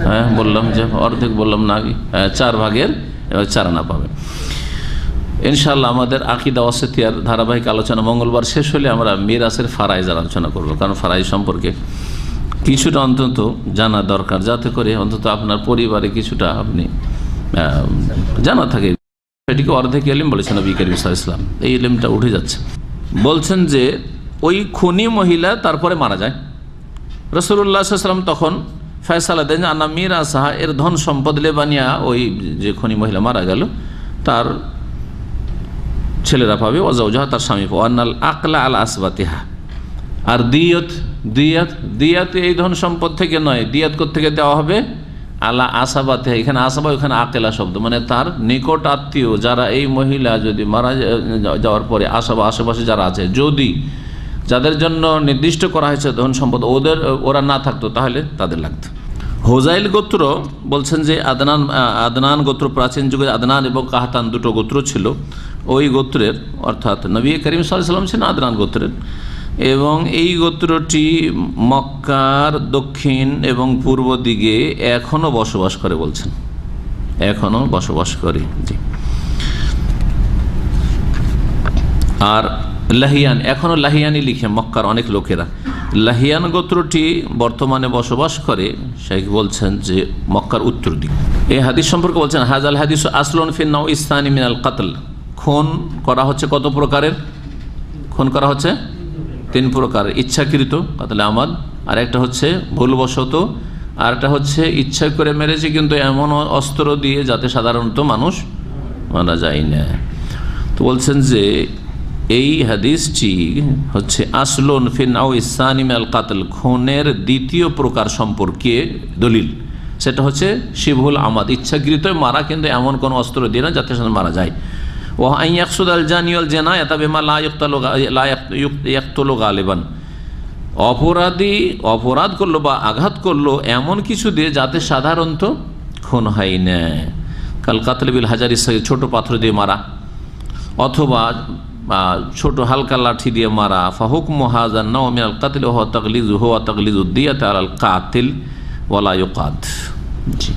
হ্যাঁ বললাম যে অর্ধেক, বললাম না, 4/4 আনা পাবে। ইনশাআল্লাহ আমাদের আকীদা ওয়াসিতিয়ার ধারাবাহিক আলোচনা মঙ্গলবার শেষ হলে আমরা মিরাসের ফারাইজ আলোচনা করব, কারণ ফারাইজ সম্পর্কে কিছুটা অন্তত জানা দরকার, যাতে করে অন্তত আপনার পরিবারে কিছুটা আপনি জানা থাকে। এটিকে অর্ধেক ইলম বলেছেন নবী করিম সাল্লাল্লাহু আলাইহি ওয়াসাল্লাম। এই ইলমটা উঠে যাচ্ছে। বলছেন যে ওই খুনি মহিলা তারপরে মারা যায়, রাসূলুল্লাহ সাল্লাল্লাহু আলাইহি ওয়াসাল্লাম তখন ফয়সালা দেন যে আনা মিরাসাহা, এর ধন সম্পদ লেবানিয়া, ওই যে খুনি মহিলা মারা গেল তার ছেলেরা পাবে, ওয়াজাওজাহা, তার স্বামী পাবে, আনাল আকলা আল আসবাতিহা। আর দিয়াত এই ধন সম্পদ থেকে নয়, দিয়াত থেকে দেওয়া হবে আলা আসাবাতে। এখানে আসাবা, ওখানে আকেলা শব্দ, মানে তার নিকট আত্মীয় যারা, এই মহিলা যদি মারা যাওয়ার পরে আশেপাশে যারা আছে, যদি যাদের জন্য নির্দিষ্ট করা হয়েছে ধন সম্পদ ওরা না থাকতো তাহলে তাদের লাগতো। হোজাইল গোত্র বলছেন যে আদনান গোত্র, প্রাচীন যুগে আদনান এবং কাহাতান দুটো গোত্র ছিল। ওই গোত্রের, অর্থাৎ নবী করিম সাল্লাল্লাহু আলাইহি ওয়াসাল্লাম ছিলেন আদনান গোত্রের, এবং এই গোত্রটি মক্কার দক্ষিণ এবং পূর্ব দিকে এখনও বসবাস করে, বলছেন এখনও বসবাস করে, জি। আর লাহিয়ান, এখনও লাহিয়ানি লিখে মক্কার অনেক লোকেরা। লাহিয়ান গোত্রটি বর্তমানে বসবাস করে, শেখ বলছেন যে মক্কার উত্তর দিকে। এই হাদিস সম্পর্কে বলছেন হাজাল হাদিস আসলুন ফিন নাও ইসতানি মিনাল কাতল। খুন করা হচ্ছে কত প্রকারের? খুন করা হচ্ছে 3 প্রকার। ইচ্ছাকৃত কাতলে আমাদ, আর একটা হচ্ছে ভুলবশত, আর একটা হচ্ছে ইচ্ছা করে মেরেছে কিন্তু এমন অস্ত্র দিয়ে যাতে সাধারণত মানুষ মারা যায় না। তো বলছেন যে এই হাদিসটি হচ্ছে আসলুন ফিন নাও ইসতানি মিনাল কাতল, খুনের দ্বিতীয় প্রকার সম্পর্কে দলিল। সেটা হচ্ছে শিবহুল আমাদ, ইচ্ছাকৃত মারা, কিন্তু এমন কোন অস্ত্র দিয়ে না যাতে মারা যায়। ও আইয়াকসুদ আল জানিউল জিনায়াতা বিমা লা ইয়াকতুলু গালিবান, অপরাধ করলো বা আঘাত করলো এমন কিছু দিয়ে যাতে সাধারণত খুন হয় না। কাল কাতল বিল হাজারি, ছোট পাথর দিয়ে মারা, অথবা ছোট হালকা লাঠি দিয়ে মারা। ফাহুকমু হাযা নাও মিনাল কাতল ওয়া তাগলিজুদ দিয়াত আলাল কাতিল ওয়ালা ইউকাদ। জি,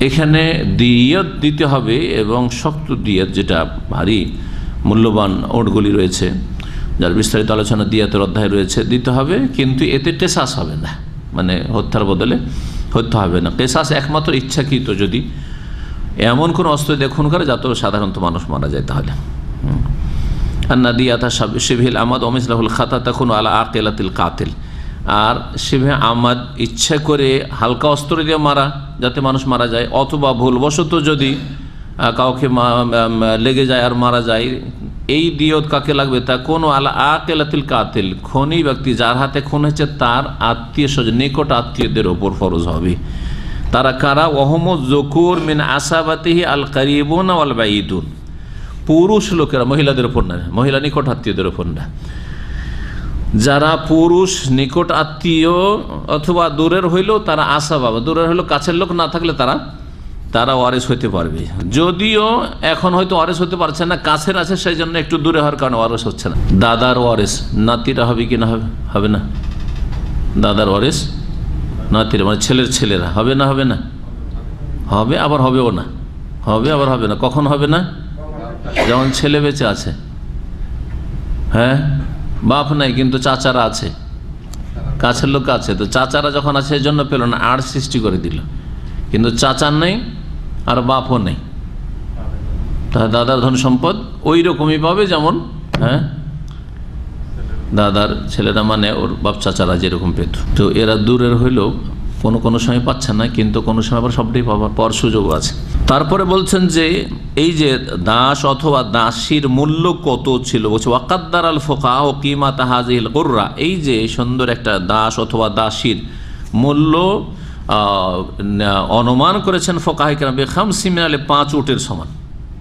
এখানে দিয়াত দিতে হবে, এবং শক্ত দিয়াত, যেটা ভারী মূল্যবান ওটগুলি রয়েছে, যার বিস্তারিত আলোচনা দিয়াতের অধ্যায় রয়েছে, দিতে হবে, কিন্তু এতে কেসাস হবে না, মানে হত্যার বদলে হত্যা হবে না। কেসাস একমাত্র ইচ্ছাকৃত, যদি এমন কোনো অস্ত্র দিয়ে খুন করে যাতে সাধারণত মানুষ মারা যায় তাহলে। আন্না দিয়াতা শিবহিল আমাদ ওমিসলাহুল খাতা তখন আলা আকিলাতিল কাতিল। আর শিবে আমাদ ইচ্ছা করে হালকা অস্ত্র দিয়ে মারা যাতে মানুষ মারা যায়, অথবা ভুলবশত যদি কাউকে লেগে যায় আর মারা যায়, এই দিয়ত কাকে লাগবে? তা কোনো আলা আকিলাতিল কাতিল, খুনি ব্যক্তি যার হাতে খুন হয়েছে তার আত্মীয় স্বজন, নিকট আত্মীয়দের ওপর ফরজ হবে। তারা কারা? ওহম যকুর মিন আসাবাতিহি আল কারিবুন ওয়াল বাইদুন, পুরুষ লোকেরা, মহিলাদের উপর না, মহিলা নিকট আত্মীয়দের উপর না, যারা পুরুষ নিকট আত্মীয় অথবা দূরের হইলেও তারা আসা বাবা, দূরের হইলেও কাছের লোক না থাকলে তারা ওয়ারিস হইতে পারবে। যদিও এখন হয়তো ওয়ারিস হতে পারছে না, কাছের আছে সেই জন্য একটু দূরে হওয়ার কারণে ওয়ারিস হচ্ছে না। দাদার ওয়ারিস নাতিরা হবে কি না? হবে না। দাদার ওয়ারিস নাতিরা, মানে ছেলের ছেলেরা হবে না? হবে না, হবে আবার হবেও না, হবে আবার হবে না। কখন হবে না? যেমন ছেলে বেঁচে আছে, হ্যাঁ, বাপ নাই কিন্তু চাচারা আছে, কাছের লোক আছে, তো চাচারা যখন আছে এই জন্য পেল না, আড় সৃষ্টি করে দিল। কিন্তু চাচার নেই আর বাপও নেই, তাহলে দাদার ধন সম্পদ ওই রকমই পাবে যেমন, হ্যাঁ, দাদার ছেলেরা মানে ওর বাপ চাচারা যেরকম পেত। তো এরা দূরের হইলেও কোনো সময় পাচ্ছে না, কিন্তু কোনো সময় আবার সবটাই পাওয়ার সুযোগ আছে। তারপরে বলছেন যে এই যে দাস অথবা দাসীর মূল্য কত ছিল, বলছে ওয়াকাদ্দার আল ফুকাহা ও কিমাত হাযিহিল কুররা, এই যে সুন্দর একটা দাস অথবা দাসীর মূল্য অনুমান করেছেন ফুকাহায়ে কেরাম বে-খামসি মিনাল, 5 উটের সমান,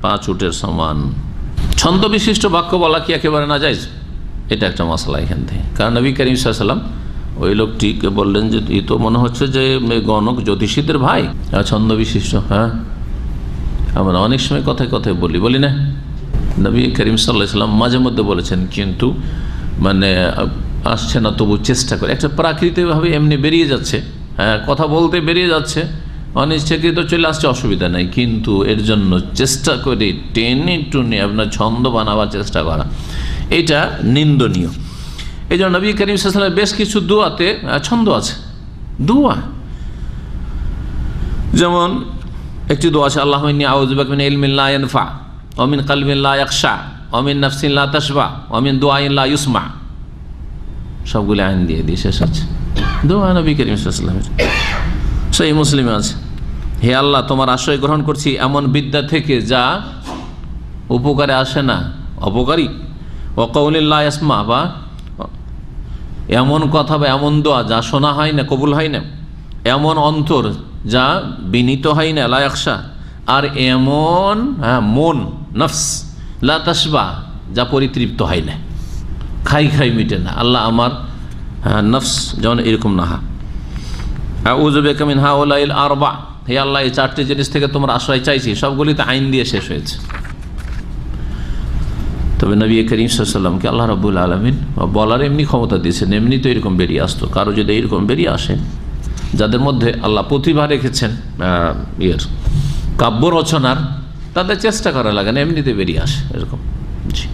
5 উটের সমান। ছন্দ বিশিষ্ট বাক্য বলা কি একেবারে না জায়েজ? এটা একটা মশলা এখান থেকে। কারণ নবী করিম সাল্লাল্লাহু আলাইহি ওয়াসাল্লাম ওই লোকটিকে বললেন যে এই তো মনে হচ্ছে যে গণক জ্যোতিষীদের ভাই, ছন্দ বিশিষ্ট। হ্যাঁ, আমরা অনেক সময় কথায় কথায় বলি না, নবী করিম সাল্লাল্লাহু আলাইহি ওয়াসাল্লাম মাঝে মধ্যে বলেছেন, কিন্তু মানে আসছে না, তবু চেষ্টা করে, একটা প্রাকৃতিকভাবে এমনি বেরিয়ে যাচ্ছে, হ্যাঁ, কথা বলতে বেরিয়ে যাচ্ছে, অনিচ্ছাকৃত চলে আসছে, অসুবিধা নাই, কিন্তু এর জন্য চেষ্টা করে টেনে টুনে আপনার ছন্দ বানাবার চেষ্টা করা, এটা নিন্দনীয়। এই জন্য নবী করিম সাল্লাল্লাহু আলাইহি ওয়াসাল্লাম বেশ কিছু দোয়াতে ছন্দ আছে, দোয়া, যেমন একটি দোয়া আছে, আল্লাহুম্মা ইন্নী আউযু বিকা মিন ইলমিন লা ইয়ানফা ওয়া মিন কলবিন লা ইয়াখশা ওয়া মিন নাফসিন লা তাশবা ওয়া মিন দুআইন লা ইউসমা, সবগুলো আইন দিয়ে শেষ আছে দোয়া নবী করিম সাল্লাল্লাহু আলাইহি ওয়াসাল্লাম। সহিহ মুসলিমে আছে, হে আল্লাহ তোমার আশ্রয় গ্রহণ করছি এমন বিদ্যা থেকে যা উপকারে আসে না, অপকারী, ওয়া কাউলিন লা ইয়াসমা, বা এমন কথা বা এমন দোয়া যা শোনা হয় না, কবুল হয় না, এমন অন্তর যা বিনীত হয় না, লা ইয়াখশা, আর এমন মন, নফস, লা তাশবা, যা পরিতৃপ্ত হয় না, খাই মিটে না। আল্লাহ আমার নফস যেমন এরকম না। আউযু বিকা মিন হাউলাইল আরবা, হে আল্লাহ এই 4টি জিনিস থেকে তোমার আশ্রয় চাইছি, সবগুলিতে আইন দিয়ে শেষ হয়েছে। তবে নবী করিম সাল্লাল্লাহু আলাইহি ওয়াসাল্লামকে আল্লাহ রাব্বুল আলামিন বলার এমনি ক্ষমতা দিয়েছেন, এমনি তো এরকম বেরিয়ে আসতো। কারো যদি এরকম বেরিয়ে আসে, যাদের মধ্যে আল্লাহ প্রতিভা রেখেছেন কাব্য রচনার, তাদের চেষ্টা করা লাগে না, এমনিতে বেরিয়ে আসে এরকম। জি,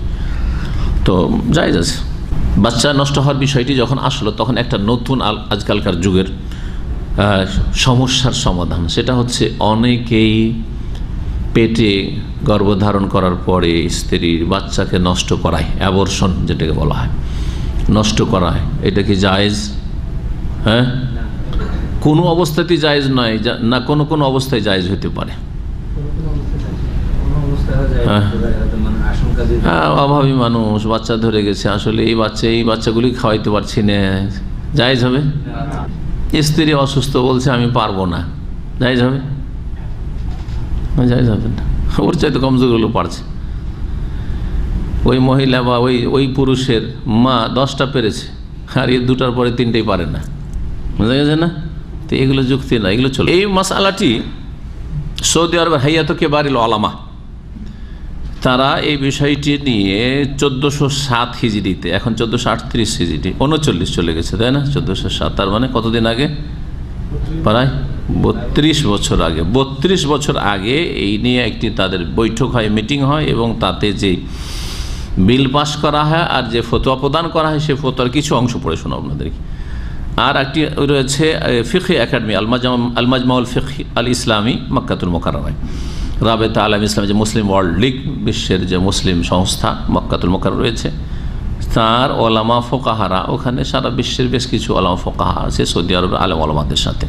তো জায়েজ আছে। বাচ্চা নষ্ট হওয়ার বিষয়টি যখন আসলো, তখন একটা নতুন আজকালকার যুগের সমস্যার সমাধান, সেটা হচ্ছে অনেকেই পেটে গর্ভধারণ করার পরে স্ত্রীর বাচ্চাকে নষ্ট করায়, অ্যাবর্শন যেটাকে বলা হয়, নষ্ট করা হয়। এটা কি জায়েজ? হ্যাঁ, কোনো অবস্থাতেই জায়েজ নয়, না কোনো অবস্থায় জায়েজ হতে পারে। হ্যাঁ, অভাবী মানুষ বাচ্চা ধরে গেছে, আসলে এই বাচ্চাগুলি খাওয়াইতে পারছি না, জায়েজ হবে? স্ত্রী অসুস্থ, বলছে আমি পারবো না, জায়েজ হবে? জায়েজ হবে না, ওর চাইতে কমজোরগুলো পারছে। ওই মহিলা বা ওই পুরুষের মা 10টা পেরেছে, আর এই 2টার পরে 3টেই পারে না, বুঝা গেছে না? তো এগুলো যুক্তি না, এগুলো চলে। এই মাসআলাটি সৌদি আরবের হাইয়াত কিবারিল উলামা, তারা এই বিষয়টি নিয়ে 1407 হিজরিতে, এখন 1438 হিজরি, 39 চলে গেছে, তাই না? 1407, তার মানে কতদিন আগে? প্রায় 32 বছর আগে। 32 বছর আগে এই নিয়ে একটি তাদের বৈঠক হয়, মিটিং হয়, এবং তাতে যে বিল পাস করা হয় আর যে ফতোয়া প্রদান করা হয়, সে ফতোয়ার কিছু অংশ পড়ে শোনাব আপনাদেরকে। আর একটি রয়েছে ফিকহি একাডেমি, আল মাজমাউল ফিকহি আল ইসলামী, মক্কাতুল মুকাররমায়, রাবেতা আলাম ইসলাম, যে মুসলিম ওয়ার্ল্ড লীগ, বিশ্বের যে মুসলিম সংস্থা মক্কাতুল মুকাররম রয়েছে, তার ওলামা ফোকাহারা, ওখানে সারা বিশ্বের বেশ কিছু ওলামা ফোকাহা আছে সৌদি আরবের আলেম ওলামাদের সাথে,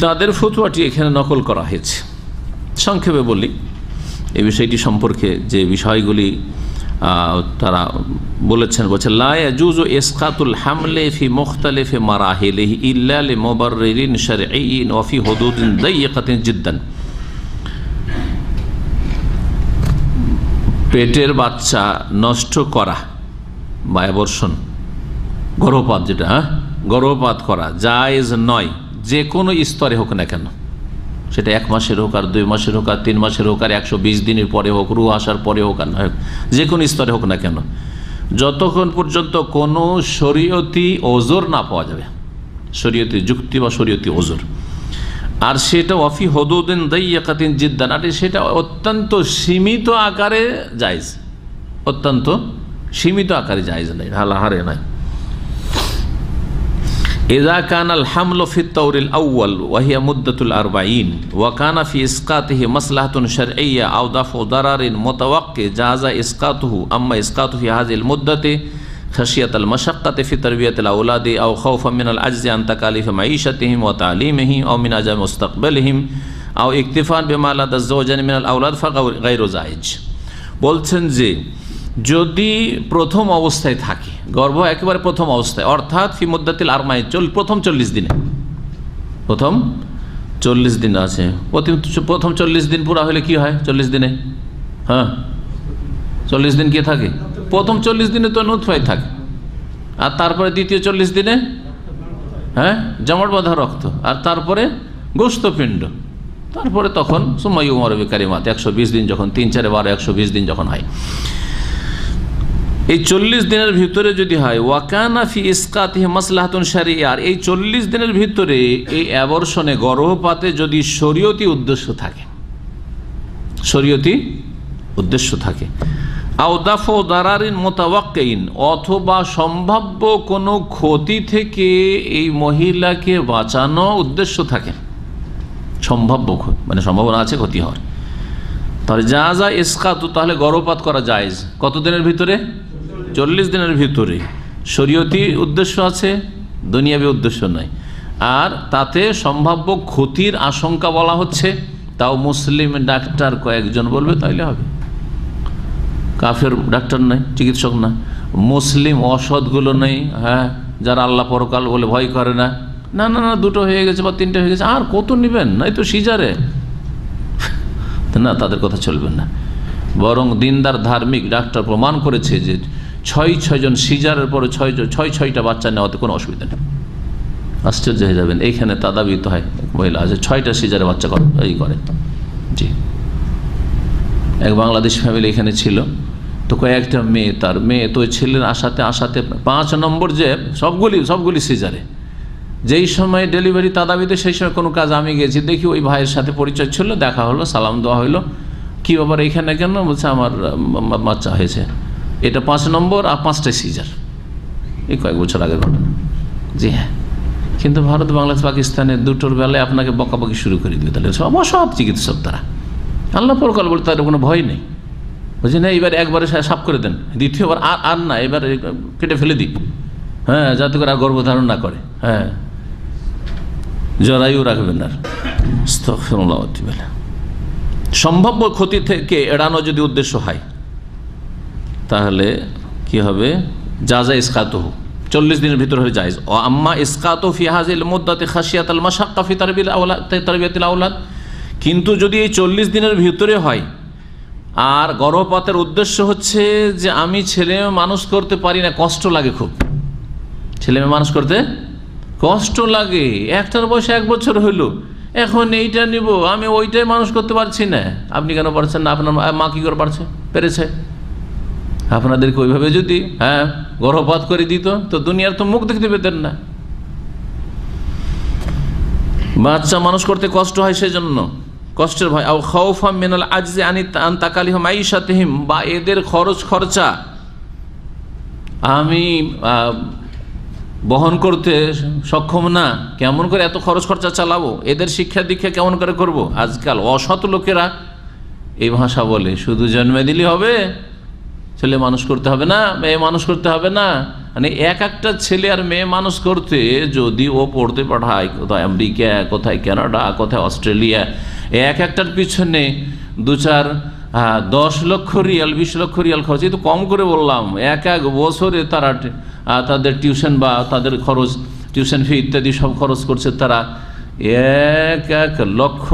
তাদের ফতোয়াটি এখানে নকল করা হয়েছে। সংক্ষেপে বলি এই বিষয়টি সম্পর্কে, যে বিষয়গুলি তারা বলেছেন, বলছে লা ইয়াজুজু ইসকাতুল হামলি ফি মুখতালিফি মারাহিলিহি ইল্লা লিমুবাররিরিন শারঈয়্যিন ওয়া ফি হুদুদিন দায়্যিকাতিন জিদ্দান। পেটের বাচ্চা নষ্ট করা বা অ্যাবর্শন, গর্ভপাত, যেটা গর্ভপাত করা জায়েজ নয়, যে কোনো স্তরে হোক না কেন, সেটা 1 মাসের হোক আর 2 মাসের হোক আর 3 মাসের হোক আর 120 দিনের পরে হোক, রুহ আসার পরে হোক আর না হোক, যে কোনো স্তরে হোক না কেন, যতক্ষণ পর্যন্ত কোনো শরীয়তি ওজর না পাওয়া যাবে, শরীয়তি যুক্তি বা শরীয়তি ওজর, আর সেটা ওয়াফি হদুদিন দাইয়াকাতিন জিদ্দান, আর সেটা অত্যন্ত সীমিত আকারে জায়েজ, অত্যন্ত সীমিত আকারে জায়েজ নাই, হালাহারে নাই। ইযা কানাল হামলু ফি তাওরিল আউয়াল ওয়া হিয়া মুদ্দাতুল 40 ওয়া কানা ফি ইসকাতিহি মাসলাহাতুন শারঈয়্যা আও দাফউ দারারিন মুতাওয়াক্কি জাযা ইসকাতুহু, আম্মা ইসকাতু ফি হাযিহিল মুদ্দাতি খাশিয়াতাল মাশাক্কাতি ফি তারবিয়াতিল আওলাদি আও খাওফান মিনাল আজজি আন তাকালিফি মাঈশাতিহিম ওয়া তা'লিমিহি আও মিন আজামি মুস্তাকবালিহিম আও ইকতিফান বিমা লাদা যাওজানি মিনাল আওলাদ ফাগাইরু জায়েজ। বলছেন যে যদি প্রথম অবস্থায় থাকে, গর্ভ একেবারে প্রথম অবস্থায়, অর্থাৎ ফি মুদ্দাতিল আরমাই, প্রথম 40 দিনে, প্রথম 40 দিন আছে, প্রথম 40 দিন পুরা হলে কি হয়? 40 দিনে 40 দিন কি থাকে? প্রথম 40 দিনে তো নুতফায় থাকে, আর তারপরে দ্বিতীয় 40 দিনে জমাট বাঁধা রক্ত, আর তারপরে গোশতপিণ্ড, তারপরে তখন সুম্মা ইউমারু বিকালিমাত, 120 দিন যখন 3 4 12 120 দিন যখন হয়, এই 40 দিনের ভিতরে যদি হয়, ওয়াকানা ফি ইসকাতিহি মাসলাহাতুন শারঈয়্যা, আর এই 40 দিনের ভিতরে এই অ্যাবর্শনে, গর্ভপাতে যদি শরীয়তি উদ্দেশ্য থাকে, শরীয়তি উদ্দেশ্য থাকে, আও দাফউ দারারিন মুতাওয়াক্কিন, অথবা সম্ভাব্য কোনো ক্ষতি থেকে এই মহিলাকে বাঁচানো উদ্দেশ্য থাকে, সম্ভাব্য মানে সম্ভাবনা আছে ক্ষতি হওয়ার, তাহলে যা ইসকাতু, তাহলে গর্ভপাত করা জায়েজ। কত দিনের ভিতরে? 40 দিনের ভিতরে। শরীয়তি উদ্দেশ্য আছে, দুনিয়াবী উদ্দেশ্য নাই, আর তাতে সম্ভাব্য ক্ষতির আশঙ্কা বলা হচ্ছে, তাও মুসলিম ডাক্তার কয়েকজন বলবে তাইলে হবে, কাফের ডাক্তার নাই, চিকিৎসক না, মুসলিম অসৎগুলো নেই, যারা আল্লাহ পরকাল বলে ভয় করে না, না না না 2টো হয়ে গেছে বা 3টে হয়ে গেছে, আর কত নেবেন, নাই তো সিজারে, না, তাদের কথা চলবে না। বরং দিনদার ধার্মিক ডাক্তার প্রমাণ করেছে যে 6 জন সিজারের পরে 6টা বাচ্চা নেওয়াতে কোনো অসুবিধা নেই। আশ্চর্য হয়ে যাবেন, এইখানে তাদাবিত হয় মহিলা আছে 6টা সিজারে বাচ্চা করে। জি, এক বাংলাদেশ ফ্যামিলি এখানে ছিল, তো কয়েকটা মেয়ে, তার মেয়ে তো ছেলের আশাতে 5 নম্বর যে সবগুলি সিজারে, যেই সময় ডেলিভারি তাদাবিতে, সেই সময় কোনো কাজ আমি গেছি, দেখি ওই ভাইয়ের সাথে পরিচয় ছিল, দেখা হলো, সালাম দেওয়া হইলো, কী ব্যাপার এখানে কেন? বলছে আমার বাচ্চা হয়েছে, এটা 5 নম্বর আর 5টা সিজার, এই কয়েক বছর আগের ঘটনা। জি হ্যাঁ, কিন্তু ভারত, বাংলাদেশ, পাকিস্তানের 2টোর বেলায় আপনাকে বকাবকি শুরু করে দিবে, তাহলে সব চিকিৎসক তারা আল্লাহ পরকাল বলে তাদের কোনো ভয় নেই, বলছি না এবার একবারে সাফ করে দেন, দ্বিতীয়বার আর না, এবার কেটে ফেলে দিই, যাতে করে আর গর্ভধারণ না করে, জরায়ু রাখবেন না। সম্ভাব্য ক্ষতি থেকে এড়ানো যদি উদ্দেশ্য হয়, তাহলে কি হবে? জাযা ইসকাতুহু, 40 দিনের ভিতর হয়ে জায়েজ। ও আম্মা ইসকাতু ফি হাযিল মুদ্দাতি খাশিয়াতাল মাশাক্কা ফি তারবিয়াতিল আওলাদ, কিন্তু যদি এই 40 দিনের ভিতরে হয়, আর গর্ভপাতের উদ্দেশ্য হচ্ছে যে আমি ছেলে মানুষ করতে পারি না, কষ্ট লাগে খুব, ছেলে মানুষ করতে কষ্ট লাগে, একটার বয়সে 1 বছর হইল, এখন এইটা নিব, আমি ওইটাই মানুষ করতে পারছি না। আপনি কেন পারছেন না? আপনার মা কি করে পেরেছে? আপনাদেরকে ওইভাবে যদি গর্ভপাত করে দিত, তো দুনিয়ার তো মুখ দেখতে পেতেন না। বাচ্চা মানুষ করতে কষ্ট হয়, সেজন্য কষ্টের ভয়। আও খাউফা মিনাল আজজি আন তাকালিহি মাঈশাতিহিম, বা এদের খরচা আমি বহন করতে সক্ষম না, কেমন করে এত খরচা চালাবো, এদের শিক্ষা দীক্ষা কেমন করে করব। আজকাল অসৎ লোকেরা এই ভাষা বলে, শুধু জন্মে দিলেই হবে, ছেলে মানুষ করতে হবে না, মেয়ে মানুষ করতে হবে না। মানে একটা ছেলে আর মেয়ে মানুষ করতে যদি ও পড়তে পাঠায়, কোথায় আমেরিকা, কোথায় কানাডা, কোথায় অস্ট্রেলিয়া, একটার পিছনে 10 লক্ষ রিয়াল, 20 লক্ষ রিয়াল খরচ, এই তো কম করে বললাম। এক বছরে তারা তাদের টিউশন বা তাদের খরচ, টিউশন ফি ইত্যাদি সব খরচ করছে তারা 1 লক্ষ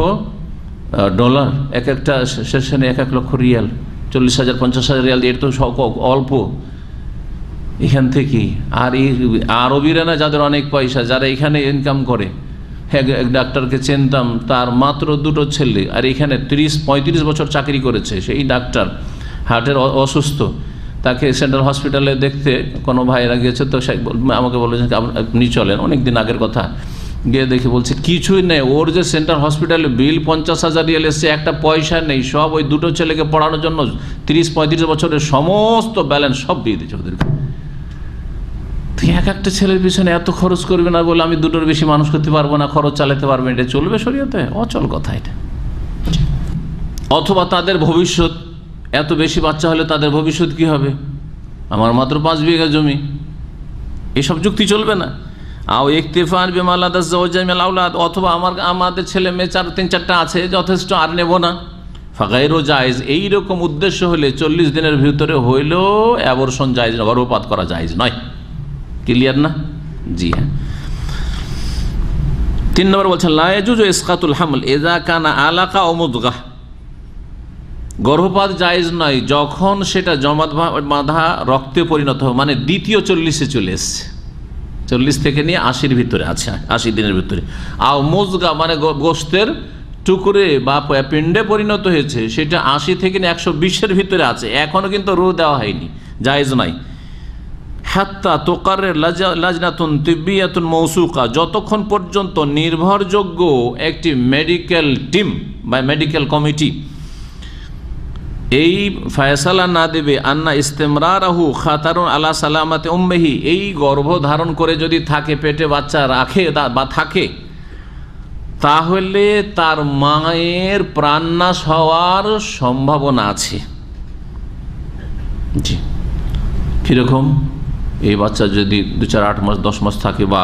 ডলার, একটা সেশনে 1 লক্ষ রিয়াল, 40,000 50,000 রিয়াল, এর তো অল্প এখান থেকে। আর এই আরবিরা না, যাদের অনেক পয়সা, যারা এখানে ইনকাম করে, হ্যাঁ, এক ডাক্তারকে চিনতাম, তার মাত্র 2টো ছেলে, আর এখানে 30-35 বছর চাকরি করেছে। সেই ডাক্তার হার্টের অসুস্থ, তাকে সেন্ট্রাল হসপিটালে দেখতে কোনো ভাইয়েরা গিয়েছে, তো আমাকে বলেছেন আপনি চলেন, অনেক দিন আগের কথা। গিয়ে দেখে বলছে কিছুই নেই, ওর যে সেন্ট্রাল হসপিটালে বিল 50,000 রিয়াল এসছে, একটা পয়সা নেই, সব ওই 2টো ছেলেকে পড়ানোর জন্য 30-35 বছরের সমস্ত ব্যালেন্স সব দিয়ে দিচ্ছে ওদেরকে। এক একটা ছেলের পিছনে এত খরচ করবে না বলে আমি 2টোর বেশি মানুষ করতে পারবো না, খরচ চালাতে পারবে, এটা চলবে শরীয়তে? অচল কথা এটা। অথবা তাদের ভবিষ্যৎ, এত বেশি বাচ্চা হলে তাদের ভবিষ্যৎ কি হবে? আমার মাত্র 5 বিঘা জমি, এসব যুক্তি চলবে না। আও ইকতিফান বিমালাদাস জাওজামিল আওলাদ, অথবা আমাদের ছেলে মেয়ে 3-4টা আছে, যথেষ্ট, আর নেব না। ফাগাইরও জায়েজ, এইরকম উদ্দেশ্য হলে 40 দিনের ভিতরে হইলেও অ্যাবর্শন জায়েজ, গর্ভপাত করা জায়েজ নয়। ক্লিয়ার না? জি হ্যাঁ। 3 নম্বর বলছেন লা ইয়াজুজু ইসকাতুল হামল ইযা কানা আলাকা ও মুদগাহ, গর্ভপাত জায়েজ নয় যখন সেটা জমাট বাঁধা রক্তে পরিণত হবে, মানে দ্বিতীয় 40-এ চলে এসছে, 40 থেকে নিয়ে 80-র ভিতরে আছে, 80 দিনের ভিতরে। আও মুজগা মানে গোস্তের টুকরে বা পিণ্ডে পরিণত হয়েছে, সেটা 80 থেকে নিয়ে 120-এর ভিতরে আছে, এখনো কিন্তু রূহ দেওয়া হয়নি, জায়েজ নাই। হাত্তা তোকারের লাজনাতুন তিব্বিয়াতুন মৌসুকা, যতক্ষণ পর্যন্ত নির্ভরযোগ্য একটি মেডিকেল টিম বা মেডিকেল কমিটি এই ফয়সালা না দেবে আন্না ইস্তেমরারাহু খাতারুন আলা সালামাতে উম্মিহি, এই গর্ভধারণ করে যদি থাকে, পেটে বাচ্চা রাখে বা থাকে, তাহলে তার মায়ের প্রাণনাশ হওয়ার সম্ভাবনা আছে। জি, কীরকম? এই বাচ্চা যদি 2-4-8 মাস 10 মাস থাকে, বা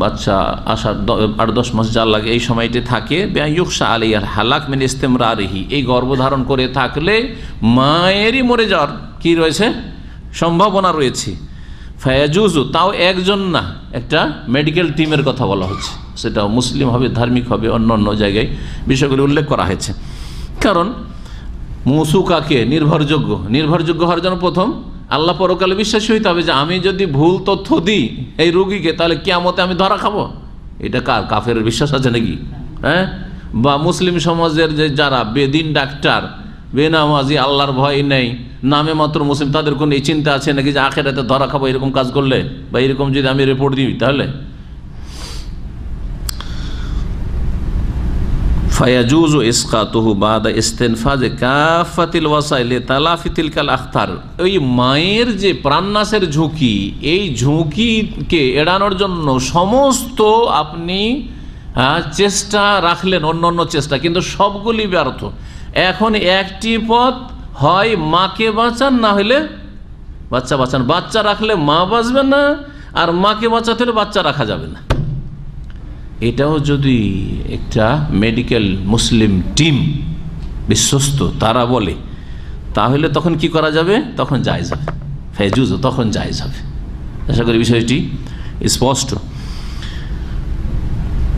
বাচ্চা আসার 8-10 মাস যা লাগে এই সময়টি থাকে, ইউকসা আলাইহিল হালাক মিন ইস্তেমরারিহি, এই গর্ভধারণ করে থাকলে মায়েরই মরে যাওয়ার কি রয়েছে, সম্ভাবনা রয়েছে। ফায়াজুজু, তাও একজন না, একটা মেডিকেল টিমের কথা বলা হচ্ছে, সেটা মুসলিম হবে, ধার্মিক হবে, অন্য অন্য জায়গায় বিষয়গুলি উল্লেখ করা হয়েছে। কারণ মৌসুকাকে নির্ভরযোগ্য হওয়ার জন্য প্রথম আল্লাহ পরকালে বিশ্বাসী হইতে হবে, যে আমি যদি ভুল তথ্য দিই এই রোগীকে, তাহলে কিয়ামতে আমি ধরা খাবো। এটা কাফের বিশ্বাস আছে নাকি? হ্যাঁ, বা মুসলিম সমাজের যে যারা বেদিন ডাক্তার, বেনামাজি, আল্লাহর ভয় নেই, নামে মাত্র মুসলিম, তাদের কোনো এই চিন্তা আছে নাকি যে আখেরাতে ধরা খাবো এরকম কাজ করলে, বা এরকম যদি আমি রিপোর্ট দিই? তাহলে ফায়াজুজু ইসকাতুহু বাদা ইস্তেনফাজে কাফাতিল ওয়াসাইল তালাফি তিলকাল আখতার, ওই মায়ের যে প্রাণনাশের ঝুঁকি, এই ঝুঁকিকে এড়ানোর জন্য সমস্ত আপনি চেষ্টা রাখলেন, অন্য চেষ্টা, কিন্তু সবগুলি ব্যর্থ। এখন একটি পথ, হয় মাকে বাঁচান, না হলে বাচ্চা বাঁচান। বাচ্চা রাখলে মা বাঁচবে না, আর মাকে বাঁচাতে হলে বাচ্চা রাখা যাবে না। এটাও যদি একটা মেডিকেল মুসলিম টিম বিশ্বস্ত তারা বলে, তাহলে তখন কি করা যাবে? তখন জায়েজ হবে, ফেজুজ, তখন জায়েজ হবে। আশা করি বিষয়টি স্পষ্ট।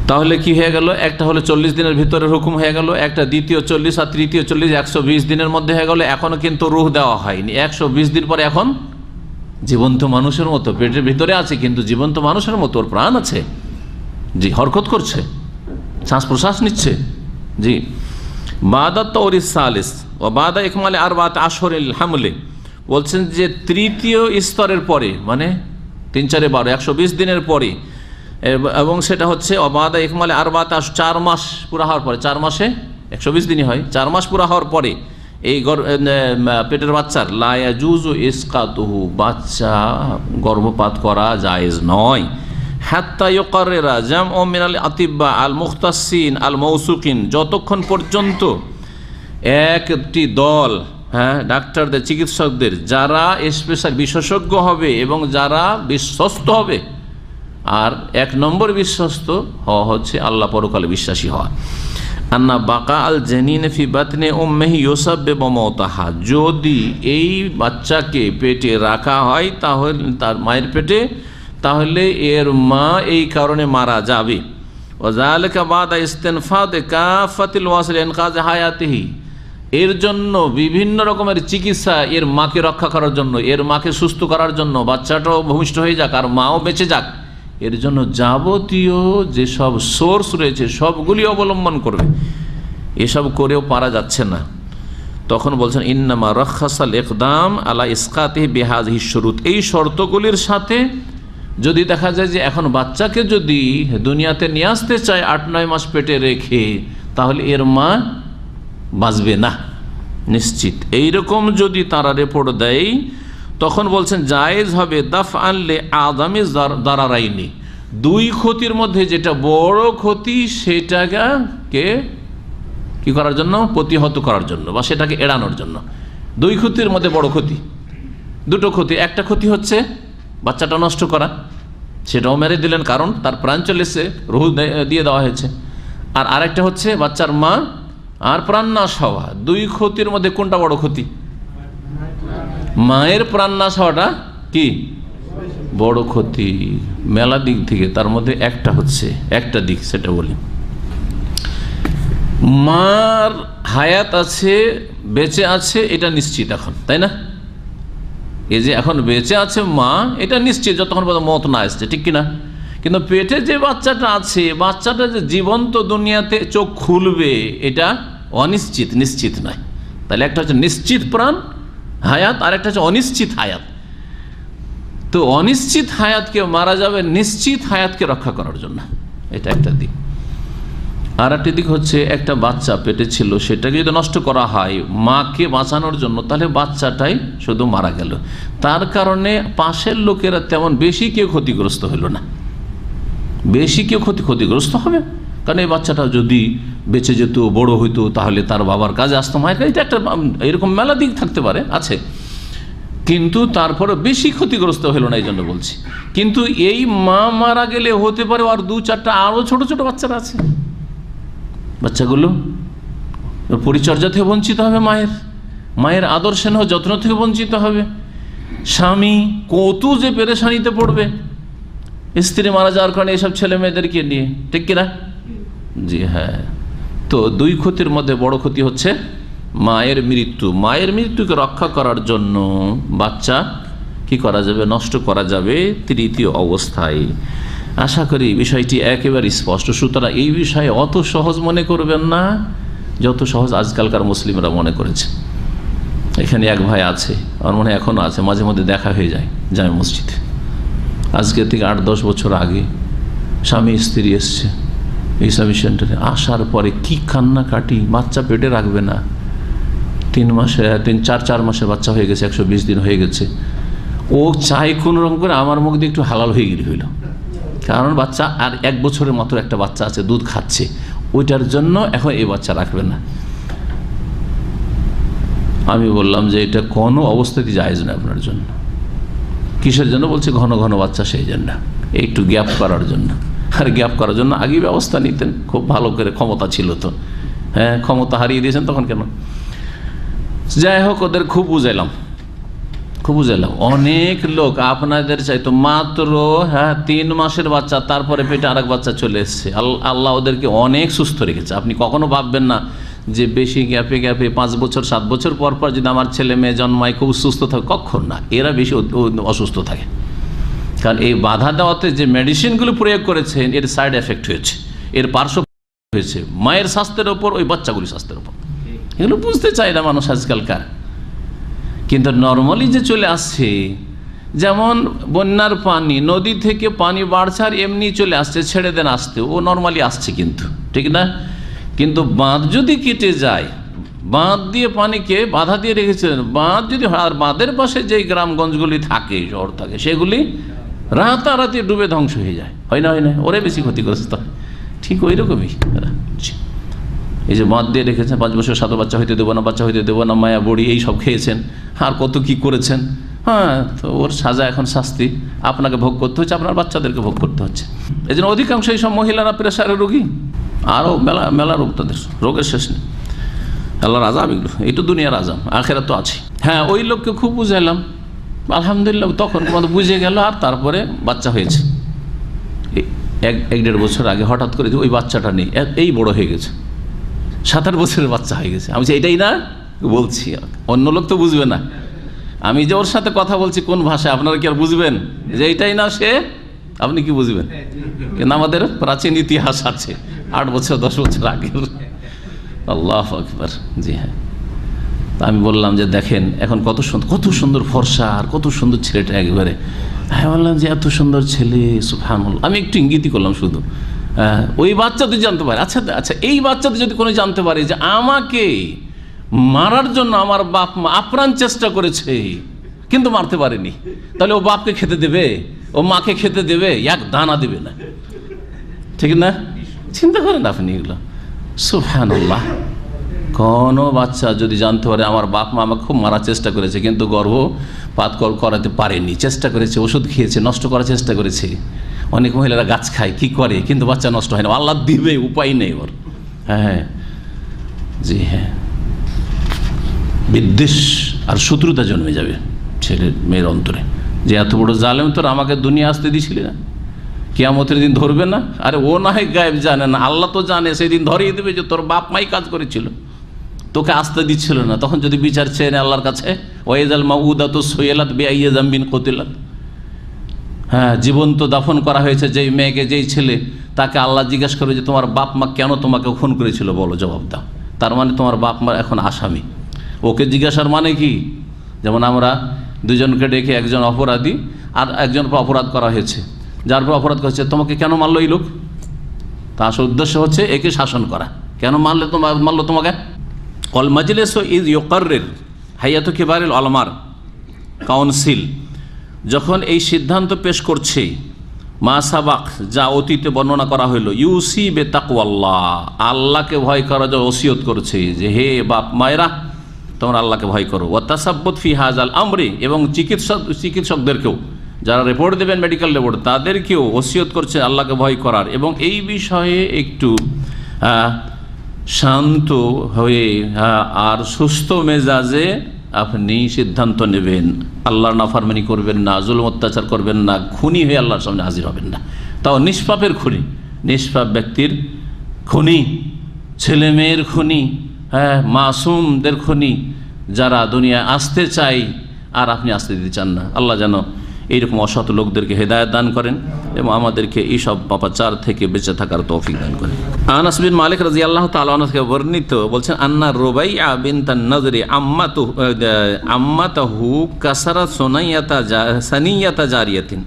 তাহলে কি হয়ে গেল? একটা হলো 40 দিনের ভিতরে হুকুম হয়ে গেল, একটা দ্বিতীয় 40 আর তৃতীয় 40, 120 দিনের মধ্যে হয়ে গেল। এখনও কিন্তু রূহ দেওয়া হয়নি। 120 দিন পরে এখন জীবন্ত মানুষের মতো পেটের ভিতরে আছে, কিন্তু জীবন্ত মানুষের মতো ওর প্রাণ আছে, জি, হরকত করছে, শ্বাস প্রশ্বাস নিচ্ছে। জি, বাদা তওরিস সালিস ও বাদা ইকমালে আরবাত আশহুরিল হামলে, বলছেন যে তৃতীয় স্তরের পরে, মানে 3-4-12 120 দিনের পরে, এবং সেটা হচ্ছে অবাদা ইকমালে আরবাত 4 মাস পুরা হওয়ার পরে, 4 মাসে 120 দিনই হয়, 4 মাস পুরা হওয়ার পরে এই পেটের বাচ্চার লা ইয়াজুজু ইসকাতুহু, বাচ্চা গর্ভপাত করা জায়েজ নয়। হাত্তা ইউকাররিরা জামউ মিনাল আতিব্বা আল মুখতাসিন আল মৌসুকিন, যতক্ষণ পর্যন্ত একটি দল, হ্যাঁ, ডাক্তারদের, চিকিৎসকদের, যারা স্পেশাল বিশেষজ্ঞ হবে এবং যারা বিশ্বস্ত হবে। আর 1 নম্বর বিশ্বস্ত হওয়া হচ্ছে আল্লাহ পরকালে বিশ্বাসী হওয়া। আন্না বাকা আল জানিন ফি বাতনি উম্মিহি ইউসাব্বিবু মাউতাহা, যদি এই বাচ্চাকে পেটে রাখা হয়, তাহলে তার মায়ের পেটে, তাহলে এর মা এই কারণে মারা যাবে। ওয়াযালিকা বাদা ইস্তিনফাদ কাফাতিল ওয়াসিল ইনকাজ হায়াতিহি, এর জন্য বিভিন্ন রকমের চিকিৎসা, এর মাকে রক্ষা করার জন্য, এর মাকে সুস্থ করার জন্য, বাচ্চাটাও ভূমিষ্ঠ হয়ে যাক আর মাও বেঁচে যাক, এর জন্য যাবতীয় যেসব সোর্স রয়েছে সবগুলি অবলম্বন করবে। এসব করেও পারা যাচ্ছে না, তখন বলছেন ইন্নামা রাখাসাল ইকদাম আলা ইসকাতিহি বিহাযিহি শুরুত, এই শর্তগুলির সাথে যদি দেখা যায় যে এখন বাচ্চাকে যদি দুনিয়াতে নিয়ে আসতে চায় 8-9 মাস পেটে রেখে, তাহলে এর মা বাঁচবে না নিশ্চিত। এইরকম যদি তারা রিপোর্ট দেয়, তখন বলছেন জায়েজ হবে দাফ আনলে আদামি দারারাইনি, দুই ক্ষতির মধ্যে যেটা বড় ক্ষতি সেটাকে কি করার জন্য, প্রতিহত করার জন্য বা সেটাকে এড়ানোর জন্য। দুই ক্ষতির মধ্যে বড় ক্ষতি, দুটো ক্ষতি। একটা ক্ষতি হচ্ছে বাচ্চাটা নষ্ট করা, সেটাও মেরে দিলেন কারণ তার প্রাণ চলেছে, রুহ দিয়ে দেওয়া হয়েছে। আর আরেকটা হচ্ছে বাচ্চার মা আর প্রাণ নাশ হওয়া। দুই ক্ষতির মধ্যে কোনটা বড় ক্ষতি? মায়ের প্রাণ নাশ হওয়াটা কি বড় ক্ষতি মেলা দিক থেকে। তার মধ্যে একটা হচ্ছে, একটা দিক সেটা বলি, মার হায়াত আছে, বেঁচে আছে, এটা নিশ্চিত এখন, তাই না? এই যে এখন বেঁচে আছে মা, এটা নিশ্চিত যতক্ষণ পর্যন্ত মত না আসছে, ঠিক কিনা? কিন্তু পেটে যে বাচ্চাটা আছে, বাচ্চাটা যে জীবন্ত দুনিয়াতে চোখ খুলবে, এটা অনিশ্চিত, নিশ্চিত নয়। তাহলে একটা হচ্ছে নিশ্চিত প্রাণ হায়াত, আর একটা হচ্ছে অনিশ্চিত হায়াত। তো অনিশ্চিত হায়াতকে মারা যাবে নিশ্চিত হায়াতকে রক্ষা করার জন্য, এটা একটা দিক। আর একটি দিক হচ্ছে একটা বাচ্চা পেটে ছিল, সেটাকে যদি নষ্ট করা হয় মাকে বাঁচানোর জন্য, তাহলে বাচ্চাটাই শুধু মারা গেল, তার কারণে পাশের লোকেরা তেমন বেশি কেউ ক্ষতিগ্রস্ত হইল না। বেশি কেউ ক্ষতিগ্রস্ত হবে, কারণ এই বাচ্চাটা যদি বেঁচে যেত, বড় হইতো, তাহলে তার বাবার কাজে আসতো, মায়ের কাছে। এটা একটা এরকম মেলা দিক থাকতে পারে, আছে, কিন্তু তারপরে বেশি ক্ষতিগ্রস্ত হলো না, এই জন্য বলছি। কিন্তু এই মা মারা গেলে হতে পারে আর 2-4টা আরও ছোট ছোট বাচ্চারা আছে, বাচ্চাগুলো পরিচর্যা থেকে বঞ্চিত হবে, মায়ের আদর স্নেহ যত্ন থেকে বঞ্চিত হবে, স্বামী কত যে পেরেশানিতে পড়বে স্ত্রী মারা যাওয়ার কারণে এসব ছেলে মেয়েদেরকে নিয়ে, ঠিক কিনা? জি হ্যাঁ। তো দুই ক্ষতির মধ্যে বড় ক্ষতি হচ্ছে মায়ের মৃত্যু। মায়ের মৃত্যুকে রক্ষা করার জন্য বাচ্চা কি করা যাবে, নষ্ট করা যাবে তৃতীয় অবস্থায়। আশা করি বিষয়টি একেবারে স্পষ্ট। সুতরাং এই বিষয়ে অত সহজ মনে করবেন না যত সহজ আজকালকার মুসলিমরা মনে করেছে। এখানে এক ভাই আছে, আমার মনে হয় এখনও আছে, মাঝে মধ্যে দেখা হয়ে যায় জামে মসজিদে। আজকে থেকে 8-10 বছর আগে স্বামী স্ত্রী এসছে ইসলামী সেন্টারে, আসার পরে কি কান্নাকাটি, বাচ্চা পেটে রাখবে না, 4 মাসে বাচ্চা হয়ে গেছে, 120 দিন হয়ে গেছে। ও চাই কোনো রকম করে আমার মুখ দিয়ে একটু হালাল হয়ে হইল, কারণ বাচ্চা আর 1 বছরের মতো একটা বাচ্চা আছে, দুধ খাচ্ছে, ওইটার জন্য এখন এই বাচ্চা রাখবে না। আমি বললাম যে এটা কোনো অবস্থাতেই জায়েজ না আপনার জন্য। কিসের জন্য? বলছে ঘন ঘন বাচ্চা, সেই জন্য, একটু গ্যাপ করার জন্য। আর গ্যাপ করার জন্য আগেই ব্যবস্থা নিতেন, খুব ভালো করে, ক্ষমতা ছিল তো। হ্যাঁ, ক্ষমতা হারিয়ে দিয়েছেন তখন কেন? যাই হোক, ওদের খুব বুঝাইলাম। অনেক লোক আপনাদের চাইতো মাত্র 3 মাসের বাচ্চা, তারপরে পেটে আরেক বাচ্চা চলে এসছে। আল্লাহ ওদেরকে অনেক সুস্থ রেখেছে। আপনি কখনো ভাববেন না যে বেশি গ্যাপে 5 বছর 7 বছর পর যদি আমার ছেলে মেয়ে জন্মায় খুব সুস্থ থাকে, কখন না, এরা বেশি অসুস্থ থাকে। কারণ এই বাধা দেওয়াতে যে মেডিসিনগুলো প্রয়োগ করেছেন, এর সাইড এফেক্ট হয়েছে, এর পার্শ্ব হয়েছে মায়ের স্বাস্থ্যের ওপর, ওই বাচ্চাগুলির স্বাস্থ্যের ওপর। এগুলো বুঝতে চায় না মানুষ আজকালকার। কিন্তু নর্মালি যে চলে আসছে, যেমন বন্যার পানি, নদী থেকে পানি বাড়ছে আর এমনি চলে আসছে, ছেড়ে দেন আসতে, ও নর্মালি আসছে, কিন্তু ঠিক না? কিন্তু বাঁধ যদি কেটে যায়, বাঁধ দিয়ে পানিকে বাধা দিয়ে রেখেছিলেন, বাঁধ যদি, আর বাঁধের পাশে যে গ্রামগঞ্জগুলি থাকে, শহর থাকে, সেগুলি রাতারাতি ডুবে ধ্বংস হয়ে যায়, হয় না? ওরে বেশি ক্ষতিগ্রস্ত হয়। ঠিক ওই রকমই এই যে বাঁধ দিয়ে রেখেছেন, 5 বছর 7 বাচ্চা হইতে দেবো না, মায়া বড়ি এই সব খেয়েছেন, আর কত কি করেছেন। হ্যাঁ, তো ওর সাজা, এখন শাস্তি আপনাকে ভোগ করতে হচ্ছে, আপনার বাচ্চাদেরকে ভোগ করতে হচ্ছে। এই জন্য অধিকাংশ এইসব মহিলারা প্রেশারের রোগী, আরও মেলা রোগ, তাদের রোগের শেষ নেই। আল্লাহর আযাব এগুলো, এই তো দুনিয়ার আযাব, আখিরাত তো আছে। হ্যাঁ, ওই লোককে খুব বুঝাইলাম, আলহামদুলিল্লাহ তখন বুঝে গেল। আর তারপরে বাচ্চা হয়েছে 1-1.5 বছর আগে, হঠাৎ করে ওই বাচ্চাটা নেই, এই বড় হয়ে গেছে, 7-8 বছরের বাচ্চা হয়ে গেছে। আমি এটাই না বলছি, অন্য লোক তো বুঝবে না। আমি যে ওর সাথে কথা বলছি কোন ভাষায়, আপনারা কি আর বুঝবেন যে এইটাই না সে? আপনি কি বুঝবেন? কিন্তু আমাদের প্রাচীন ইতিহাস আছে 8 বছর 10 বছর আগের। আল্লাহু আকবার। জি হ্যাঁ, আমি বললাম যে দেখেন এখন কত সুন্দর ফর্সা আর কত সুন্দর ছেলেটা একেবারে। হ্যাঁ, বললাম যে এত সুন্দর ছেলে, সুবহানাল্লাহ। আমি একটু ইঙ্গিতই করলাম শুধু। ওই বাচ্চা তো জানতে পারে। আচ্ছা, এই বাচ্চা তো যদি কোনো জানতে পারে যে আমাকে মারার জন্য আমার বাপ মা আপ্রাণ চেষ্টা করেছে কিন্তু মারতে পারেনি, তাহলে ও বাপকে খেতে দেবে? ও মাকে খেতে দেবে? এক দানা দেবে না, ঠিক না? চিন্তা করেন আপনি এগুলো। সুবহানাল্লাহ। কোনো বাচ্চা যদি জানতে পারে আমার বাপ মা আমাকে খুব মারার চেষ্টা করেছে কিন্তু গর্ভপাত করাতে পারেনি, চেষ্টা করেছে, ওষুধ খেয়েছে, নষ্ট করার চেষ্টা করেছে। অনেক মহিলারা গাছ খায়, কি করে, কিন্তু বাচ্চা নষ্ট হয় না, আল্লাহ দিবে, উপায় নেই ওর। হ্যাঁ, জি হ্যাঁ, বিদ্বেষ আর শত্রুতা জন্মে যাবে ছেলের মেয়ের অন্তরে, যে এত বড় জালেম তোর আমাকে দুনিয়া আসতে দিছিলি না, কিয়ামতের দিন ধরবে না? আরে ও না হয় গায়েব জানে না, আল্লাহ তো জানে, সেই দিন ধরিয়ে দেবে যে তোর বাপ মাই কাজ করেছিল, তোকে আসতে দিচ্ছিল না। তখন যদি বিচার চেয়ে নেয় আল্লাহর কাছে, ওয়াইজাল মাউদাত সুইলাত বিআইয়ি যামবিন কুতিলাত। হ্যাঁ, জীবন্ত দাফন করা হয়েছে যেই মেয়েকে, যেই ছেলে, তাকে আল্লাহ জিজ্ঞাসা করবে যে তোমার বাপ মা কেন তোমাকে খুন করেছিল, বলো, জবাব দাও। তার মানে তোমার বাপ মা এখন আসামি। ওকে জিজ্ঞাসার মানে কি? যেমন আমরা দুজনকে ডেকে, একজন অপরাধী আর একজন অপরাধ করা হয়েছে, যার পর অপরাধ করেছে, তোমাকে কেন মারলো এই লোক? তা আসল উদ্দেশ্য হচ্ছে একে শাসন করা। কেন মারলো তোমাকে? অল মাজলিস ইজ ইউকাররির হাইয়াতু কিবারিল উলামার কাউন্সিল যখন এই সিদ্ধান্ত পেশ করছে, মা সাবাক, যা অতীতে বর্ণনা করা হইল, ইউসি বে তাকওয়াল্লাহ, আল্লাহকে ভয় করার জন্য ওসিয়ত করছে যে হে বাপ মায়েরা তোমরা আল্লাহকে ভয় করো। ওয়া তাসাব্বুত ফি হাযাল আমরি, এবং চিকিৎসকদেরকেও, যারা রিপোর্ট দেবেন মেডিকেল রিপোর্ট, তাদেরকেও ওসিয়ত করছে আল্লাহকে ভয় করার, এবং এই বিষয়ে একটু শান্ত হয়ে আর সুস্থ মেজাজে আপনি সিদ্ধান্ত নেবেন। আল্লাহর নাফরমানি করবেন না, জুলুম অত্যাচার করবেন না, খুনি হয়ে আল্লাহর সামনে হাজির হবেন না। তাও নিষ্পাপের খুনি, নিষ্পাপ ব্যক্তির খুনি, ছেলে মেয়ের খুনি, হ্যাঁ, মাসুমদের খুনি, যারা দুনিয়ায় আসতে চাই আর আপনি আসতে দিতে চান না। আল্লাহ যেন এইরকম অসৎ লোকদেরকে হেদায়েত দান করেন এবং আমাদেরকে এইসব পাপাচার থেকে বেঁচে থাকার তৌফিক দান করেন। আনাস বিন মালিক রাদিয়াল্লাহু তাআলা আনহু থেকে বর্ণিত, বলছেন আন্না রুবাইয়া বিনতান নজরি আম্মাতাহু কাসারাত সানিয়াতা জারিয়াতিন।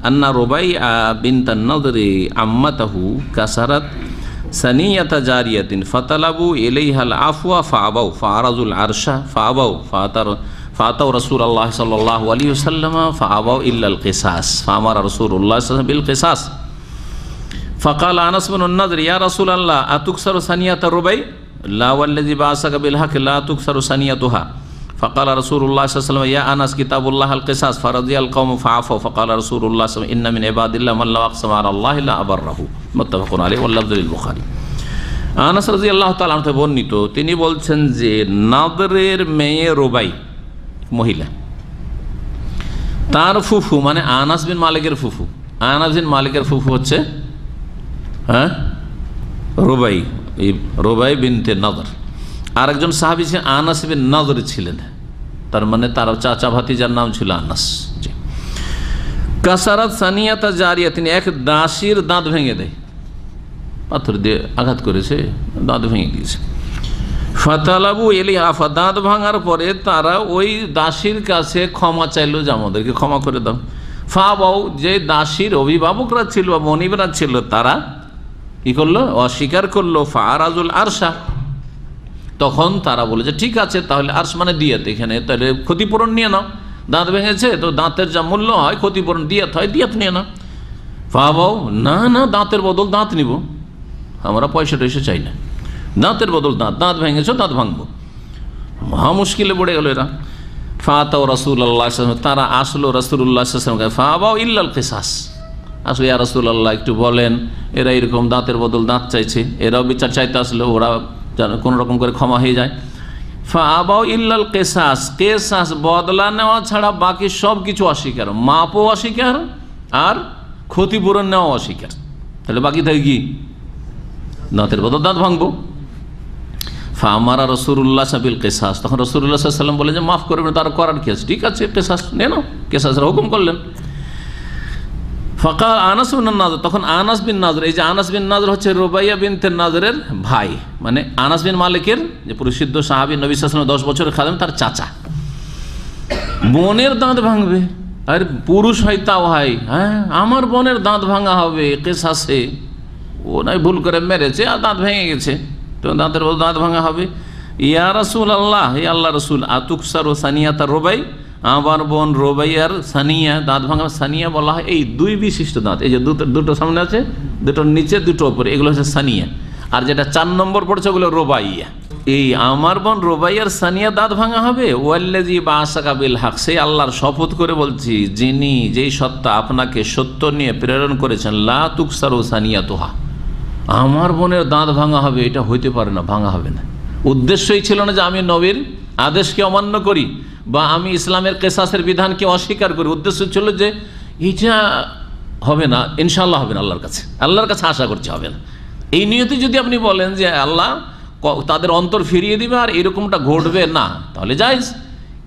আন্না রুবাইয়া বিনতান নজরি আম্মাতাহু কাসারাত সানিয়াতা জারিয়াতিন ফাতালাবু ইলাইহাল আফওয়া ফাআবাউ ফাআরাজুল আরশা ফাআবাউ ফাতাউ রাসূলুল্লাহ সাল্লাল্লাহু আলাইহি ওয়াসাল্লাম ফাআবাউ ইল্লাল কিসাস ফাআমারা রাসূলুল্লাহ সাল্লাল্লাহু আলাইহি ওয়াসাল্লাম বিল কিসাস ফাকাল আনাস বিন নাযর ইয়া রাসূলুল্লাহ আতুকসারু সানিয়াতা রুবাই লা ওয়াল্লাযী বাআসাকা বিল হক লা তুকসারু সানিয়াতুহা ফাকাল রাসূলুল্লাহ সাল্লাল্লাহু আলাইহি ওয়াসাল্লাম ইয়া আনাস কিতাবুল্লাহ আল কিসাস ফারাদিয়াল কওম ফাআফু ফাকাল রাসূলুল্লাহ সাল্লাল্লাহু আলাইহি ওয়াসাল্লাম ইন্না মিন ইবাদিল্লাহ মান লাউ আকসামা আলাল্লাহি লা আবাররাহু মুত্তাফাকুন আলাইহি ওয়াল লাফযু লিল বুখারী। আনাস রাদিয়াল্লাহু তাআলা আনহু বর্ণিত, তিনি বলছেন যে নাদরের মেয়ে রুবাই মহিলা, তার ফুফু মানে আনাস বিন মালিকের ফুফু, আনাস বিন মালিকের ফুফু হচ্ছে রুবাই, এই রুবাই বিনতে নদর। আর একজন সাহাবী ছিলেন আনাস বিন নদর ছিলেন, তার মানে তার চাচা ভাতিজার নাম ছিল আনাস। কাসারাত সানিয়াতা জারিয়া, তিনি এক দাসীর দাঁত ভেঙে দেয়, পাথর দিয়ে আঘাত করেছে, দাঁত ভেঙে দিয়েছে। ফাতালাবু এলিহা, দাঁত ভাঙার পরে তারা ওই দাসীর কাছে ক্ষমা চাইলো যে আমাদেরকে ক্ষমা করে দাও। ফাবাউ, যে দাসীর অভিভাবকরা ছিল বা মনিবরা ছিল, তারা কি করলো? অস্বীকার করলো। ফারাজুল আরশা, তখন তারা বলে যে ঠিক আছে তাহলে আরশ মানে দিয়াত, এখানে তাহলে ক্ষতিপূরণ নিয়ে নাও, দাঁত ভেঙেছে তো দাঁতের যা মূল্য হয় ক্ষতিপূরণ দিয়াত হয়, দিয়াত নিয়ে নাও। ফাবাউ, না না, দাঁতের বদল দাঁত নিব, আমরা পয়সা টয়সা চাই না, দাঁতের বদল দাঁত, দাঁত ভেঙেছ দাঁত ভাঙবো। মহা মুশকিলে পড়ে গেল এরা। ফাতাও রাসূলুল্লাহ, তারা আসলো রাসূলুল্লাহ সাল্লাল্লাহু, ফাবাউ ইল্লাল কিসাস, আসলে ইয়া রাসূলুল্লাহ একটু বলেন, এরা এরকম দাঁতের বদল দাঁত চাইছে, এরাও বিচার চাইতে আসলো, ওরা কোনো রকম করে ক্ষমা হয়ে যায়। ফাবাউ ইল্লাল কিসাস, কিসাস বদলা নেওয়া ছাড়া বাকি সব কিছু অস্বীকার, মাপও অস্বীকার আর ক্ষতিপূরণ নেওয়া অস্বীকার। তাহলে বাকি থাকে কি? দাঁতের বদল দাঁত ভাঙবো। ফামারা রসুল্লাহ সাবিল কেসাস, তখন রসুল্লাহ সাল্লাম বলে যে মাফ করবেন, তার করার কি আছে, ঠিক আছে কেসাস নেন, কেসাসের হুকুম করলেন। ফাকা আনাস বিন নাজর, তখন আনাস বিন নাজর, এই যে আনাস বিন নাজর হচ্ছে রুবাইয়া বিনতে নাজরের ভাই, মানে আনাস বিন মালিকের যে প্রসিদ্ধ সাহাবী, নবী সাল্লাল্লাহু আলাইহি ওয়াসাল্লাম 10 বছরের খাদেম, তার চাচা। বোনের দাঁত ভাঙবে, আর পুরুষ হয় তাও হয়, হ্যাঁ আমার বোনের দাঁত ভাঙা হবে কেসাসে, ও নাই ভুল করে মেরেছে আর দাঁত ভেঙে গেছে, তো দাঁতের দাঁত ভাঙা হবে। ইয়া রাসূলুল্লাহ, হে আল্লাহ রসুল, আতুকসারু সানিয়াতা রুবাই, আমার বোন রোবাইয়ার সানিয়া দাঁত ভাঙা। সানিয়া বলা হয় এই দুই বিশিষ্ট দাঁত, এই যে দুটো সামনে আছে, দুটোর নিচে দুটো উপরে, এগুলো হচ্ছে সানিয়া, আর যেটা 4 নম্বর পড়ছে ওগুলো রোবাইয়া। এই আমার বোন রোবাইয়ার সানিয়া দাঁত ভাঙা হবে। ওয়াল্লাযী বা'আসাকা বিল হক, সেই আল্লাহর শপথ করে বলছি, যিনি যেই সত্তা আপনাকে সত্য নিয়ে প্রেরণ করেছেন, লা তুকসারু সানিয়াতুহা, আমার বোনের দাঁত ভাঙা হবে, এটা হইতে পারে না, ভাঙা হবে না। উদ্দেশ্যই ছিল না যে আমি নবীর আদেশকে অমান্য করি বা আমি ইসলামের কেসাসের বিধানকে অস্বীকার করি, উদ্দেশ্য ছিল যে এইটা হবে না, ইনশাআল্লাহ হবে না, আল্লাহর কাছে আশা করছি হবে না। এই নিয়তে যদি আপনি বলেন যে আল্লাহ তাদের অন্তর ফিরিয়ে দিবে আর এরকমটা ঘটবে না, তাহলে জায়েজ।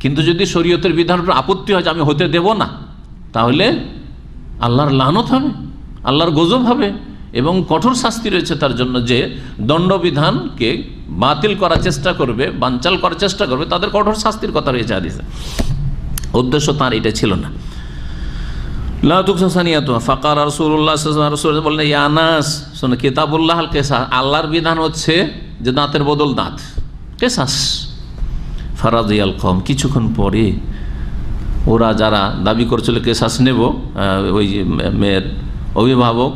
কিন্তু যদি শরীয়তের বিধানের উপর আপত্তি হয় যে আমি হতে দেব না, তাহলে আল্লাহর লানত হবে, আল্লাহর গজব হবে, এবং কঠোর শাস্তি রয়েছে তার জন্য। যে দণ্ডবিধানকে বাতিল করার চেষ্টা করবে, বানচাল করার চেষ্টা করবে, তাদের কঠোর শাস্তির কথা রয়েছে হাদিসে। উদ্দেশ্য তার এটা ছিল না। লা তুকসা সানিয়াতুহা ফাকার রাসূলুল্লাহ সাল্লাল্লাহু আলাইহি ওয়াসাল্লাম বললেন, ইয়া আনাস শোনো, কিতাবুল্লাহ আল কেসাস, আল্লাহর বিধান হচ্ছে যে দাঁতের বদল দাঁত, কেসাস। ফারাদিয়াল কওম, কিছুক্ষণ পরে ওরা যারা দাবি করছিল কেসাস নেব, ওই মেয়ের অভিভাবক,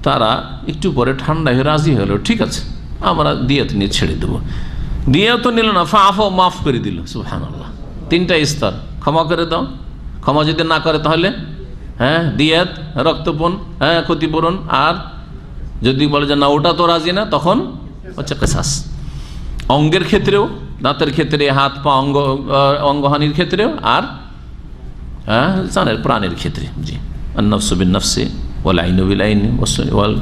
তারা একটু পরে ঠান্ডা হয়ে রাজি হলো, ঠিক আছে আমরা দিয়াত নিয়ে ছেড়ে দেবো। দিয়াত নিল না, ফাফও মাফ করে দিল। সুবহানাল্লাহ, 3টা স্তর, ক্ষমা করে দাও, ক্ষমা যদি না করে তাহলে হ্যাঁ দিয়াত, রক্তপণ, হ্যাঁ ক্ষতিপূরণ, আর যদি বলে যে না ওটা তো রাজি না, তখন হচ্ছে কেসাস। অঙ্গের ক্ষেত্রেও, দাঁতের ক্ষেত্রে, হাত পা অঙ্গহানির ক্ষেত্রেও, আর হ্যাঁ জানের প্রাণের ক্ষেত্রে। জি, আন-নাফসু বিন-নাফসি ওয়াল আইনু বিল আইনি ওয়াল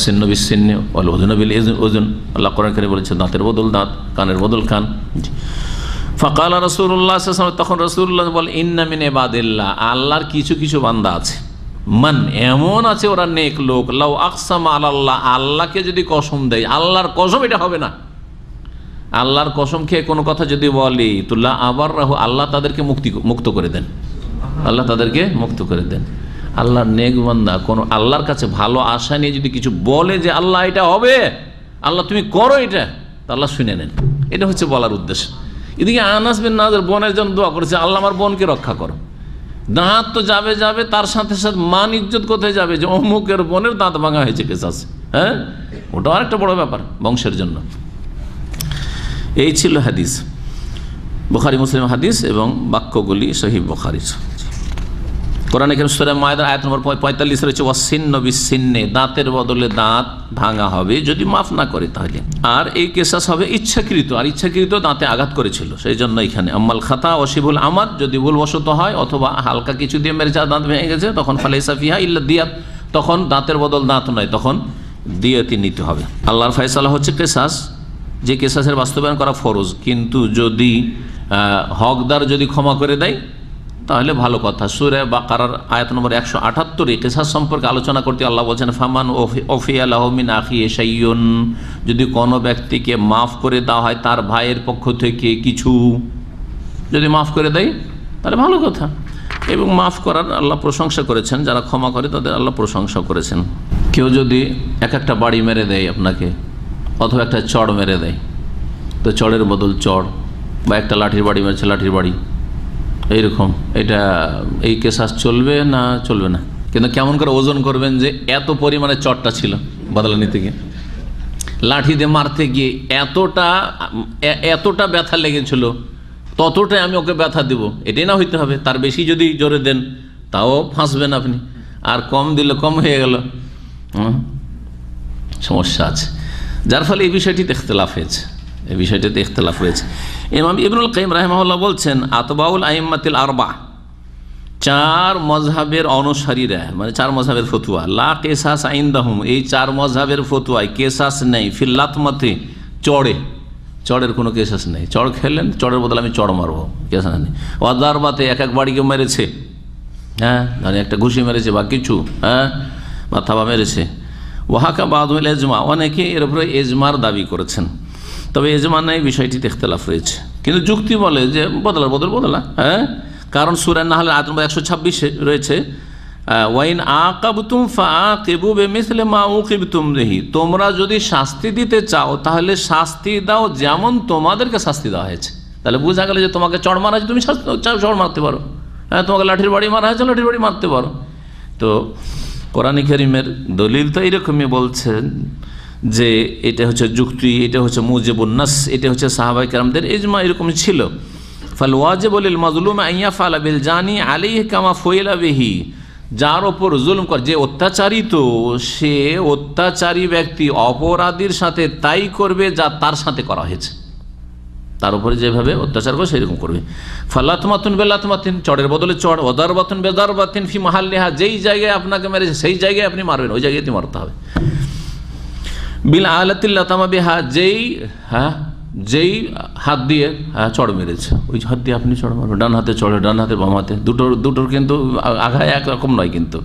সিন্নু বিস সিন্নি ওয়াল উযুনু বিল উযুন। আল্লাহ কোরআন কারীমে বলেছেন দাঁতের বদল দাঁত, কানের বদল কান। জি। ফাকালা রাসূলুল্লাহ সাল্লাল্লাহু আলাইহি ওয়াসাল্লাম, তখন রাসূলুল্লাহ বল, ইন্না মিন ইবাদিল্লাহ, আল্লাহর কিছু কিছু বান্দা আছে, মান এমন আছে, ওরা নেক লোক, লাউ আকসামা আলাল্লাহ, আল্লাহকে যদি কসম দেয়, আল্লাহর কসম এটা হবে না, আল্লাহর কসম খেয়ে কোনো কথা যদি বলে, তুল্লাহ আবার রাহু, আল্লাহ তাদেরকে মুক্ত করে দেন, আল্লাহ তাদেরকে মুক্ত করে দেন। আল্লাহর নেক বান্দা কোনো আল্লাহর কাছে ভালো আশা নিয়ে যদি কিছু বলে যে আল্লাহ এটা হবে, আল্লাহ তুমি করো এটা, তা আল্লাহ শুনে নেন। এটা হচ্ছে বলার উদ্দেশ্য। এদিকে আনাস বিন নাজর বোনের জন্য দোয়া করেছে, আল্লাহ আমার বোনকে রক্ষা করো। দাঁত তো যাবে, তার সাথে সাথে মান ইজ্জত কোথায় যাবে, যে অমুকের বোনের দাঁত ভাঙা হয়েছে কেসাস, হ্যাঁ ওটাও আরেকটা বড় ব্যাপার বংশের জন্য। এই ছিল হাদিস, বুখারী মুসলিম হাদিস, এবং বাক্যগুলি সহিহ বুখারীর। কোরআনে কারীম সূরা মায়েদার আয়াত নম্বর 45 রয়েছে, ওয়াসিন্নু বিসসিন্নি, দাঁতের বদলে দাঁত ভাঙা হবে যদি মাফ না করে তাহলে। আর এই কেসাস হবে ইচ্ছাকৃত, আর ইচ্ছাকৃত দাঁতে আঘাত করেছিল, সেই জন্য এখানে আম্মাল খাতা ওয়াশিবুল আমাদ, যদি ভুলবশত হয় অথবা হালকা কিছু দিয়ে মেরেছে দাঁত ভেঙে গেছে, তখন ফালাইসা ফিহা ইল্লা দিয়াত, তখন দাঁতের বদল দাঁত নয়, তখন দিয়াতি নিতে হবে। আল্লাহর ফয়সালা হচ্ছে কেসাস, যে কেসাসের বাস্তবায়ন করা ফরজ, কিন্তু যদি হকদার যদি ক্ষমা করে দেয় তাহলে ভালো কথা। সূরা বাকারার আয়াত নম্বর 178 কেসাস সম্পর্কে আলোচনা করতে আল্লাহ বলছেন, ফামান ওফিয়া লাহু মিন আখিহি শাইউন, যদি কোনো ব্যক্তিকে মাফ করে দেওয়া হয় তার ভাইয়ের পক্ষ থেকে কিছু, যদি মাফ করে দেয় তাহলে ভালো কথা। এবং মাফ করার আল্লাহ প্রশংসা করেছেন, যারা ক্ষমা করে তাদের আল্লাহ প্রশংসা করেছেন। কেউ যদি একটা বাড়ি মেরে দেয় আপনাকে, অথবা একটা চড় মেরে দেয়, তো চড়ের বদল চড়, বা একটা লাঠির বাড়ি মেরেছে লাঠির বাড়ি, এইরকম, এটা এই কেসাস চলবে না চলবে না। কিন্তু কেমন করে ওজন করবেন যে এত পরিমাণে চটটা ছিল বদলা নিতে গিয়ে, লাঠি দিয়ে মারতে গিয়ে এতটা ব্যথা লেগেছিল, ততটাই আমি ওকে ব্যথা দেব, এটাই না হইতে হবে। তার বেশি যদি জোরে দেন তাও ফাঁসবেন আপনি, আর কম দিলে কম হয়ে গেল, সমস্যা আছে। যার ফলে এই বিষয়টিতে ইখতিলাফ হয়েছে, ইমাম ইবনুল কাইয়িম রাহিমাহুল্লাহ বলছেন, আতবাউল আইম্মাতিল আরবা, 4 মযহাবের অনুসারীরা, মানে 4 মযহাবের ফতোয়া, লা কিসাস ইনদাহুম, এই 4 মযহাবের ফতোয়ায় কেসাস নেই, ফিল লাতমাতি, চড়ের কোনো কেস নেই। চড় খেলেন, চড়ের বদলে আমি চড় মারবো, কেস নেই। ওয়াদার বাতে এক বাড়িকে মেরেছে, হ্যাঁ, মানে একটা ঘুষি মেরেছে বা কিছু, হ্যাঁ, মাথা বা মেরেছে। ওয়াহাকা বাদুল এজমা, অনেকে এর উপরে এজমার দাবি করেছেন, তবে এজমা নেই, বিষয়টিতে ইখতিলাফ রয়েছে। কিন্তু যুক্তি বলে যে বদলা, হ্যাঁ, কারণ সূরা নাহলের আয়াত নম্বর 126 রয়েছে, ওয়াইন আকাবতুম ফাআকিবু বিমিসলি মা উকিবতুম বিহি, তোমরা যদি শাস্তি দিতে চাও তাহলে শাস্তি দাও যেমন তোমাদেরকে শাস্তি দেওয়া হয়েছে। তাহলে বোঝা গেল যে তোমাকে চড় মারা হয়েছে, তুমি চড় মারতে পারো, হ্যাঁ, তোমাকে লাঠির বাড়ি মারা হয়েছে, লাঠির বাড়ি মারতে পারো। তো কোরআন কারীমের দলিল তো এইরকমই বলছেন যে এটা হচ্ছে যুক্তি, এটা হচ্ছে মুজিবুন নাস, এটা হচ্ছে সাহাবায়ে কেরামদের ইজমা, এরকম ছিল। ফাল ওয়াজিবু লিল মাজলুম আন ইয়াফআলা বিল জানি আলাইহি কামা ফুইলা বিহি, যার ওপর জুলুম করে, যে অত্যাচারিত, সে অত্যাচারী ব্যক্তি অপরাধীর সাথে তাই করবে যা তার সাথে করা হয়েছে, তার উপরে যেভাবে অত্যাচার করে সেরকম করবে। ফালাতমাতুন বেলাতমাতিন, চড়ের বদলে চড়, ওদারবাতুন বেদারবাতিন ফি মাহাল্লিহা, যেই জায়গায় আপনাকে মেরেছে সেই জায়গায় আপনি মারবেন, ওই জায়গায় মারতে হবে। বিল আলাতিল্লাতামা বিহা, যেই হাত দিয়ে চড় মেরেছে ওই হাত দিয়ে আপনি চড় মারবেন। ডান হাতে চড়ে, ডান হাতে বাম হাতে, দুটোর কিন্তু আঘাত একরকম নয় কিন্তু।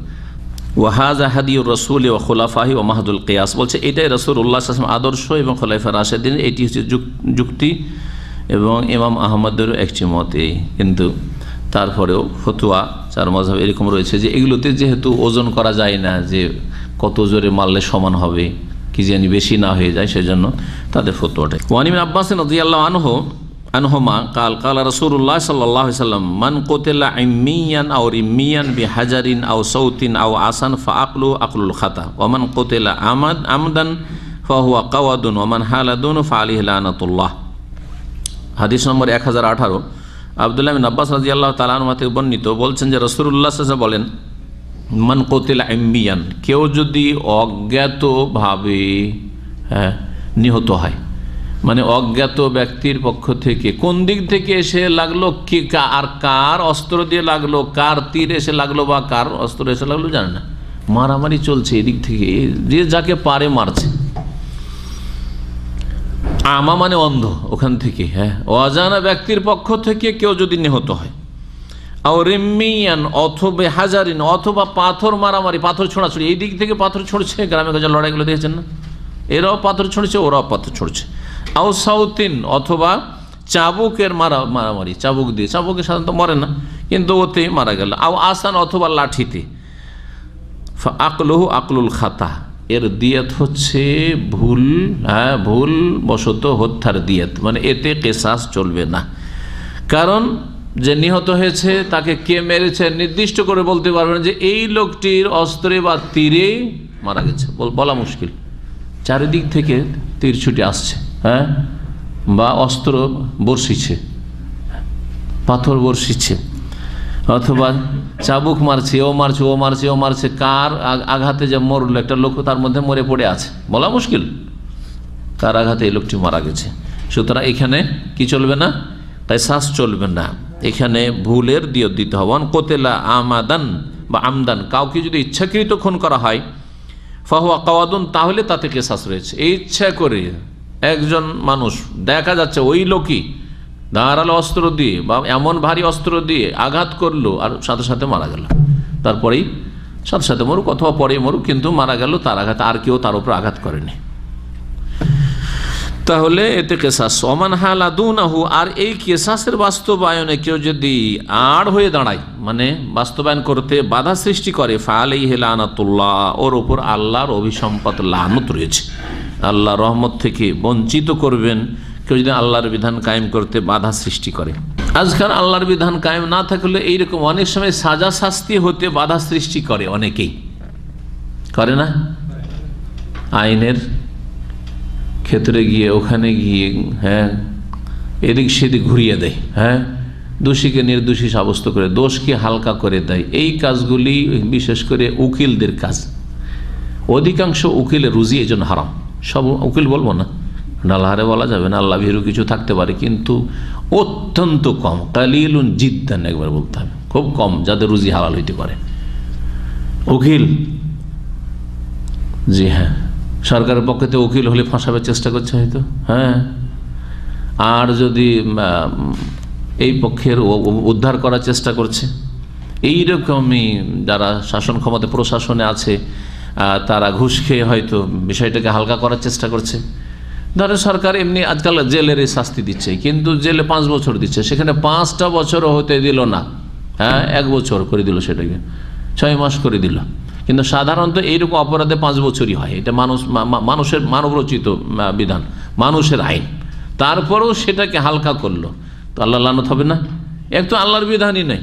ওয়াহাজা হাদিউর রসুল ও খোলাফাহি ও মাহাদুল কিয়াস, বলছে এটাই রাসূলুল্লাহ সাল্লাল্লাহু আলাইহি ওয়াসাল্লাম আদর্শ এবং খোলাফায়ে রাশেদিন, এটি হচ্ছে যুক্তি এবং ইমাম আহমদেরও একটি মতে। কিন্তু তারপরেও ফতোয়া চার মাযহাব এরকম রয়েছে যে এগুলোতে যেহেতু ওজন করা যায় না, যে কত জোরে মারলে সমান হবে, কি জানি বেশি না হয়ে যায়, সেজন্য তাদের ফতোয়াটাই। ওয়ান ইবনে আব্বাস রাদিয়াল্লাহু আনহুমা কাল রাসূলুল্লাহ সাল্লাল্লাহু আলাইহি ওয়াসাল্লাম মান কুতিলা ইম্মিয়ান আও রিম্মিয়ান বিহাজারিন আও সাউতিন আও আসান ফাআকলু আকলুল খাতা ওয়া মান কুতিলা আমদান ফাহুয়া কাওয়াদুন ওয়া মান হালাদুন ফাআলাইহি লানাতুল্লাহ। হাদিস নম্বর 1018, আব্দুল্লাহ বিন আব্বাস রাদিয়াল্লাহু তাআলা আনহু থেকে বর্ণিত, বলছেন যে রাসূলুল্লাহ সাল্লাল্লাহু আলাইহি ওয়াসাল্লাম বলেন, মান কুতিলা ইম্মিয়ান, কেউ যদি অজ্ঞাতভাবে নিহত হয়, মানে অজ্ঞাত ব্যক্তির পক্ষ থেকে কোন দিক থেকে এসে লাগলো, কি আর কার অস্ত্র দিয়ে লাগলো, কার তীর এসে লাগলো বা কার অস্ত্র এসে লাগলো জানে না, মারামারি চলছে এদিক থেকে, যে যাকে পারে মারছে। আমা মানে অন্ধ, ওখান থেকে, হ্যাঁ, অজানা ব্যক্তির পক্ষ থেকে কেউ যদি নিহত হয়, আর রিম্মিয়ান অথবা হাজারিন, অথবা পাথর মারামারি, পাথর ছোঁড়াছুড়ি, এই দিক থেকে পাথর ছড়ছে, গ্রামে গঞ্জে লড়াইগুলো দেখেছেন না, এরাও পাথর ছড়ছে ওরাও পাথর ছড়ছে। আও সাউতিন, অথবা চাবুকের মারামারি, চাবুক দিয়ে, চাবুকে সাধারণত মরে না কিন্তু ওতে মারা গেল। আও আসান, অথবা লাঠিতে। আকলহু আকলুল খাতা, এর দিয়াত হচ্ছে ভুল বশত হত্যার দিয়াত, মানে এতে কিসাস চলবে না। কারণ যে নিহত হয়েছে তাকে কে মেরেছে নির্দিষ্ট করে বলতে পারবেন যে এই লোকটির অস্ত্রে বা তীরে মারা গেছে, বলা মুশকিল। চারিদিক থেকে তীর ছুটে আসছে, হ্যাঁ, বা অস্ত্র বর্ষিছে, পাথর বর্ষিছে, অথবা চাবুক মারছে, ও মারছে, কার আঘাতে যে মরল, একটা লোক তার মধ্যে মরে পড়ে আছে, বলা মুশকিল কার আঘাতে এই লোকটি মারা গেছে। সুতরাং এখানে কি চলবে না, কিসাস চলবে না, এখানে ভুলের দিয়ত দিতে হবে। কোতেলা আমাদান বা আমদান, কাউকে যদি ইচ্ছাকৃত খুন করা হয়, ফাহুয়া কাওয়াদুন, তাহলে তাতে কিসাস রয়েছে। এই ইচ্ছা করে একজন মানুষ দেখা যাচ্ছে ওই লোকই ধারালো অস্ত্র দিয়ে বা এমন ভারী অস্ত্র দিয়ে আঘাত করলো আর সাথে সাথে মারা গেল, তারপরেই সাথে সাথে মরুক অথবা পরে মরুক, কিন্তু মারা গেল তার আঘাত, আর কেউ তার উপর আঘাত করেনি, তাহলে এতে কিসাস। ওমান হালাদুনাহু, আর এই কিসাসের বাস্তবায়নে কেউ যদি আড় হয়ে দাঁড়ায়, মানে বাস্তবায়ন করতে বাধা সৃষ্টি করে, ফাআলাইহি লানাতুল্লাহ, ওর উপর আল্লাহর অভিসম্পাত লানত রয়েছে, আল্লাহ রহমত থেকে বঞ্চিত করবেন কেউ যদি আল্লাহর বিধান কায়েম করতে বাধা সৃষ্টি করে। আজকাল আল্লাহর বিধান কায়েম না থাকলে এইরকম অনেক সময় সাজা শাস্তি হতে বাধা সৃষ্টি করে, অনেকেই করে না, আইনের ক্ষেত্রে গিয়ে ওখানে গিয়ে, হ্যাঁ, এদিক সেদিক ঘুরিয়ে দেয়, হ্যাঁ, দোষীকে নির্দোষী সাব্যস্ত করে, দোষকে হালকা করে দেয়। এই কাজগুলি বিশেষ করে উকিলদের কাজ, অধিকাংশ উকিলের রুজি এই জন্য হারাম। সব উকিল বলবো না, ডালহারে বলা যাবে না, আল্লাহ ভীরু কিছু থাকতে পারে, কিন্তু অত্যন্ত কম, কালিলুন জিদ্দান একবার বলতে হবে, খুব কম যাদের রুজি হালাল হইতে পারে উকিল। জি হ্যাঁ, সরকারের পক্ষে তো উকিল হলে ফাঁসাবার চেষ্টা করছে হয়তো, হ্যাঁ, আর যদি এই পক্ষের উদ্ধার করার চেষ্টা করছে, এইরকমই যারা শাসন ক্ষমতা প্রশাসনে আছে তারা ঘুষ খেয়ে হয়তো বিষয়টাকে হালকা করার চেষ্টা করছে। ধরো সরকার এমনি আজকাল জেলের শাস্তি দিচ্ছে, কিন্তু জেলে 5 বছর দিচ্ছে, সেখানে 5টা বছরও হতে দিল না, 1 বছর করে দিল, সেটাকে 6 মাস করে দিল। কিন্তু সাধারণত এইরকম অপরাধে 5 বছরই হয়। এটা মানুষের মানবরচিত বিধান, মানুষের আইন। তারপরেও সেটাকে হালকা করলো, তো আল্লাহ লানত হবে না? একটু আল্লাহর বিধানই নেই।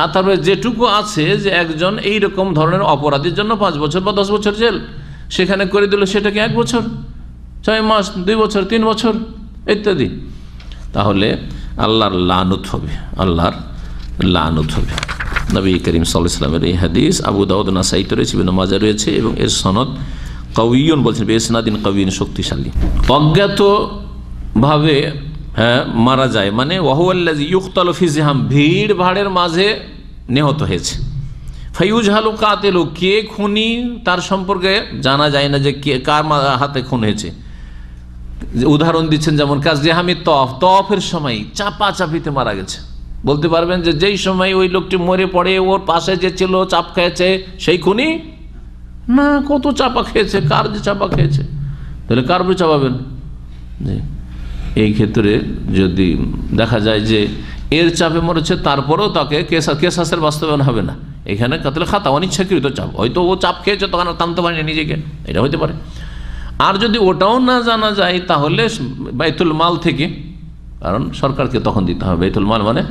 আর তারপরে যেটুকু আছে যে একজন এইরকম ধরনের অপরাধের জন্য 5 বছর বা 10 বছর জেল, সেখানে করে দিল সেটাকে 1 বছর, 6 মাস, 2 বছর, 3 বছর ইত্যাদি। তাহলে আল্লাহর লানত হবে, আল্লাহর লানত হবে। নবী করিম সাল্লাল্লাহু আলাইহি ওয়াসাল্লামের এই হাদিস আবু দাউদ, নাসাঈতে রয়েছে, ইবনে মাজাহ রয়েছে, এবং এর সনদ কাউয়ুন, বলছেন বেসনাদিন কাউয়ুন, শক্তিশালী। অজ্ঞাতভাবে মারা যায় মানে ওয়াহুয়াল্লাযী ইউকতালু ফি জিহাম, ভিড় ভাড়ের মাঝে নিহত হয়েছে। ফায়ুজহালু কাতিলু, কে খুনি তার সম্পর্কে জানা যায় না, যে কে কার হাতে খুন হয়েছে। উদাহরণ দিচ্ছেন যেমন কাজরিহামি তফের সময় চাপাচাপিতে মারা গেছে। বলতে পারবেন যে যেই সময় ওই লোকটি মরে পড়ে ওর পাশে যে ছিল চাপ খেয়েছে সেই খুনি না? কত চাপা খেয়েছে, কার যে চাপা খেয়েছে, তাহলে কার উপরে চাপাবেন? এই ক্ষেত্রে যদি দেখা যায় যে এর চাপে মরেছে, তারপরেও তাকে কেসাসের বাস্তবায়ন হবে না। এখানে কাতলে খাতা, অনিচ্ছাকৃত চাপ, হয়তো ও চাপ খেয়েছে তখন টানতে পারেনি নিজেকে, এটা হতে পারে। আর যদি ওটাও না জানা যায়, তাহলে বাইতুল মাল থেকে, কারণ সরকারকে তখন দিতে হবে, বাইতুল মাল মানে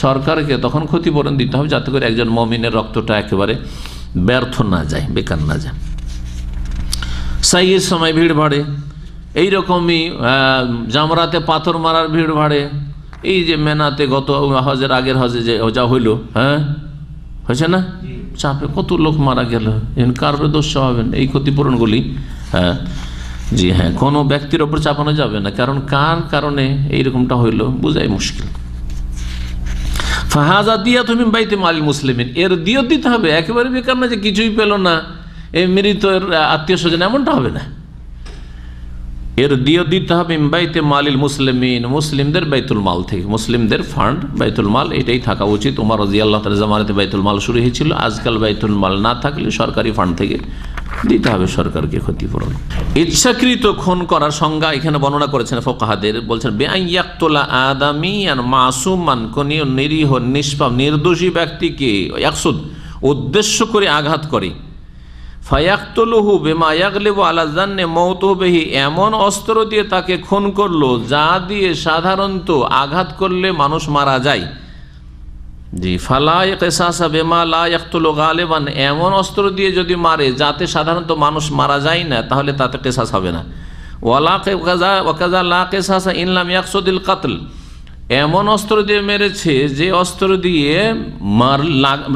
সরকারকে তখন ক্ষতিপূরণ দিতে হবে, যাতে করে একজন মুমিনের রক্তটা একেবারে ব্যর্থ না যায়, বেকার না যায়। সাইয়ের সময় ভিড় বাড়ে, এইরকমই জামরাতে পাথর মারার ভিড় বাড়ে। এই যে মেনাতে গত হজের আগের হজে যে যা হইল, হয়েছে না, চাপে কত লোক মারা গেল, কার দোষ হবেন? এই ক্ষতিপূরণগুলি জি হ্যাঁ, কোনো ব্যক্তির ওপর চাপানো যাবে না, কারণ কার কারণে এইরকমটা হইল বোঝাই মুশকিল। ফাহাজা দিয়া তুমি বাইতে মালিল মুসলিমিন, এর দিয়ত দিতে হবে, একেবারে বেকার না যে কিছুই পেল না, এই মৃত আত্মীয় স্বজন, এমনটা হবে না। এর দিয়ত দিতে হবে বাইতে মালিল মুসলিমিন, মুসলিমদের বাইতুল মাল থেকে, মুসলিমদের ফান্ড বাইতুল মাল, এটাই থাকা উচিত। উমর রাদিয়াল্লাহু তাআলা জামানাতে বাইতুল মাল শুরু হয়েছিল, আজকাল বাইতুল মাল না থাকলে সরকারি ফান্ড থেকে দিতে হবে সরকারকে ক্ষতিপূরণ। ইচ্ছাকৃত খুন করার সংজ্ঞা এখানে বর্ণনা করেছেন ফুকাহাদের, বলছেন বেআইন ইয়াকতুলা আদামিয়ান মাসুমান, কোন নিরীহ নিষ্পাপ নির্দোষী ব্যক্তিকে ইয়াকসুদ উদ্দেশ্য করে আঘাত করে, ফায়াকতুলুহু বিমা ইয়াগলিবু আলা যান্নি মাউতুহু বিহি, এমন অস্ত্র দিয়ে তাকে খুন করলো যা দিয়ে সাধারণত আঘাত করলে মানুষ মারা যায়। জি, ফালা কিসাসা বিমা লা ইয়াকতুলু গালিবান, এমন অস্ত্র দিয়ে যদি মারে যাতে সাধারণত মানুষ মারা যায় না, তাহলে তাতে কিসাস হবে না। ওয়ালা ওয়াকাযা লা কিসাসা ইন লাম ইয়াকসুদিল কাতল, এমন অস্ত্র দিয়ে মেরেছে যে অস্ত্র দিয়ে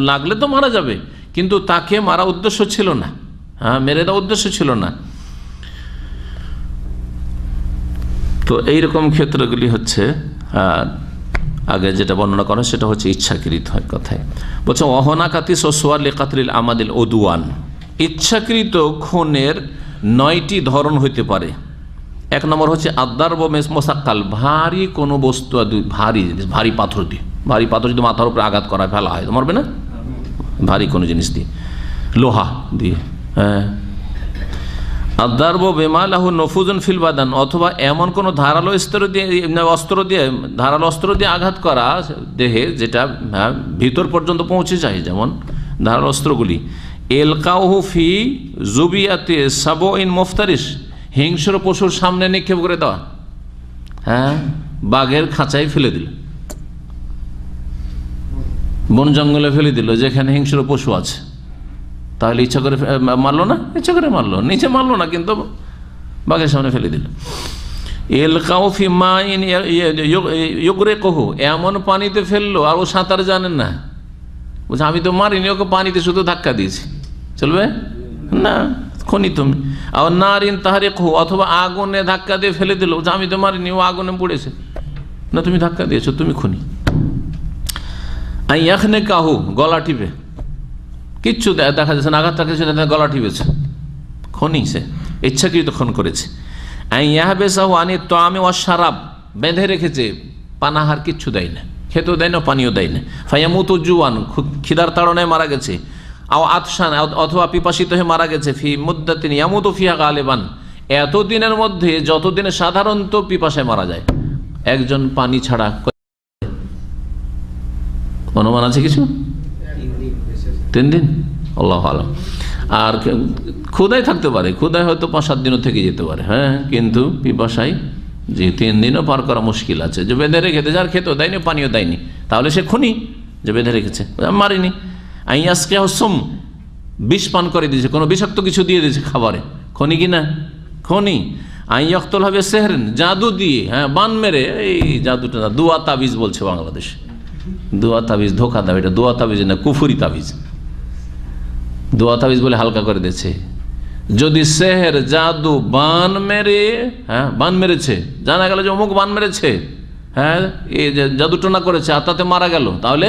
লাগলে তো মারা যাবে, কিন্তু তাকে মারা উদ্দেশ্য ছিল না, মেরে দেওয়া উদ্দেশ্য ছিল না। তো এইরকম ক্ষেত্রগুলি হচ্ছে আগে যেটা বর্ণনা করা, সেটা হচ্ছে ইচ্ছাকৃত কথায়। বলছে অহনাকাতি সোয়াল কাতরিল আমাদিল ওদুয়ান, ইচ্ছাকৃত খুনের 9টি ধরন হইতে পারে। 1 নম্বর হচ্ছে আদার মোসাক্কাল, ভারী কোনো বস্তু, ভারী পাথর দিয়ে, ভারী পাথর যদি মাথার উপরে আঘাত করা ফেলা হয় মরবে না, ভারী কোনো জিনিস দিয়ে, লোহা দিয়ে। আদারব বেমালাহু নফুজুন ফিল বাদান, অথবা এমন কোনো ধারালো অস্ত্র দিয়ে আঘাত করা দেহে, যেটা ভিতর পর্যন্ত পৌঁছে যায়, যেমন ধারালো অস্ত্রগুলি। এলকাউহু ফি জুবিয়াতে সাবইন মুফতারিশ, হিংস্র পশুর সামনে নিক্ষেপ করে দেওয়া, বাঘের খাঁচায় ফেলে দিল, বন জঙ্গলে ফেলে দিল যেখানে হিংস্র পশু আছে, তাহলে ইচ্ছা করে মারলো না? ইচ্ছা করে মারলো, নিচে মারলো না, কিন্তু বাঘের সামনে ফেলে দিল। এলকাউ ফি মাইন ইউগরিকুহু, এমন পানিতে ফেললো আর ও সাঁতার জানেন না, বলছে আমি তো মারিনি, ওকে পানিতে শুধু ধাক্কা দিয়েছি, চলবে না, খনি তুমি। আর নারিন তাহরিকুহু, অথবা আগুনে ধাক্কা দিয়ে ফেলে দিল, বলছে আমি তো মারিনি, ও আগুনে পড়েছে, না তুমি ধাক্কা দিয়েছো, তুমি খুনি। আইয়াখনে কাহু, গলা টিপে, কিচ্ছু দেখা যাচ্ছে না, আঘাত থাকে, সেটা গলা টিপেছে, খনি, সে ইচ্ছাকৃত খুন করেছে। আইয়াহবেসাহু আনি তাআমি ওয়াশ শারাব, বেঁধে রেখেছে, পানাহার কিচ্ছু দেয় না, খেতেও দেয় না, পানিও দেয় না। ফায়ামুত জুয়ান, খিদার তাড়নায় মারা গেছে, আও আতশান, অথবা পিপাসিত হয়ে মারা গেছে, ফি মুদ্দাতিন ইয়ামুতু ফিহা গালিবান, এতদিনের মধ্যে যতদিনে সাধারণত পিপাসায় মারা যায়। একজন পানি ছাড়া অনুমান আছে কিছু? 3 দিন, আল্লাহ আলম। আর ক্ষুধায় থাকতে পারে, ক্ষুধায় হয়তো 5-7 দিনও থেকে যেতে পারে, হ্যাঁ, কিন্তু পিপাসায় যে 3 দিনও পার করা মুশকিল আছে। যে বেঁধে রেখেছে, যার খেতেও দেয়নি, পানিও দেয়নি, তাহলে সে খুনি। যে বেঁধে রেখেছে, মারিনি। আইয়াসকে হসম, বিষ পান করে দিয়েছে, কোনো বিষাক্ত কিছু দিয়ে দিয়েছে খাবারে, খনি কি না? খনি। আইয়াক্তল হবে সেহরেন, জাদু দিয়ে, হ্যাঁ, বান মেরে, এই জাদুটা দুয়া তাবিজ বলছে বাংলাদেশে, দুয়া তাবিজ, ধোকা দাও, এটা দুয়া তাবিজ না, কুফুরি তাবিজ। দুয়া তাবিজ বলে হালকা করে দিয়েছে। যদি সেহের, জাদু, বান মেরে, হ্যাঁ, বান মেরেছে, জানা গেল যে অমুক বান মেরেছে, হ্যাঁ, এই যে জাদুটনা করেছে আর তাতে মারা গেল, তাহলে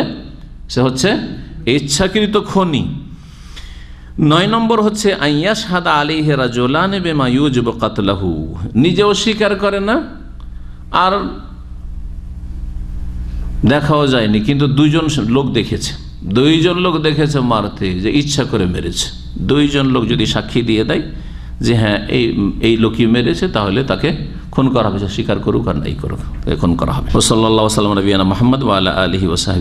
সে হচ্ছে ইচ্ছাকৃত খনি। 9 নম্বর হচ্ছে আইয়াশহাদা আলাইহি রাজুলান বিমা ইউজিবু কাতলাহু, নিজেও স্বীকার করে না আর দেখাও যায়নি, কিন্তু 2জন লোক দেখেছে, 2জন লোক দেখেছে মারতে, যে ইচ্ছা করে মেরেছে। 2জন লোক যদি সাক্ষী দিয়ে দেয় যে হ্যাঁ এই লোকই মেরেছে, তাহলে তাকে খুন করা হবে, স্বীকার করুক আর নাই করুক, খুন করা হবে। সাল্লাল্লাহু আলাইহি ওয়া সাল্লাম নবিয়ানা মুহাম্মদ ওয়া আলা আলিহি ওয়া সাহবিহি।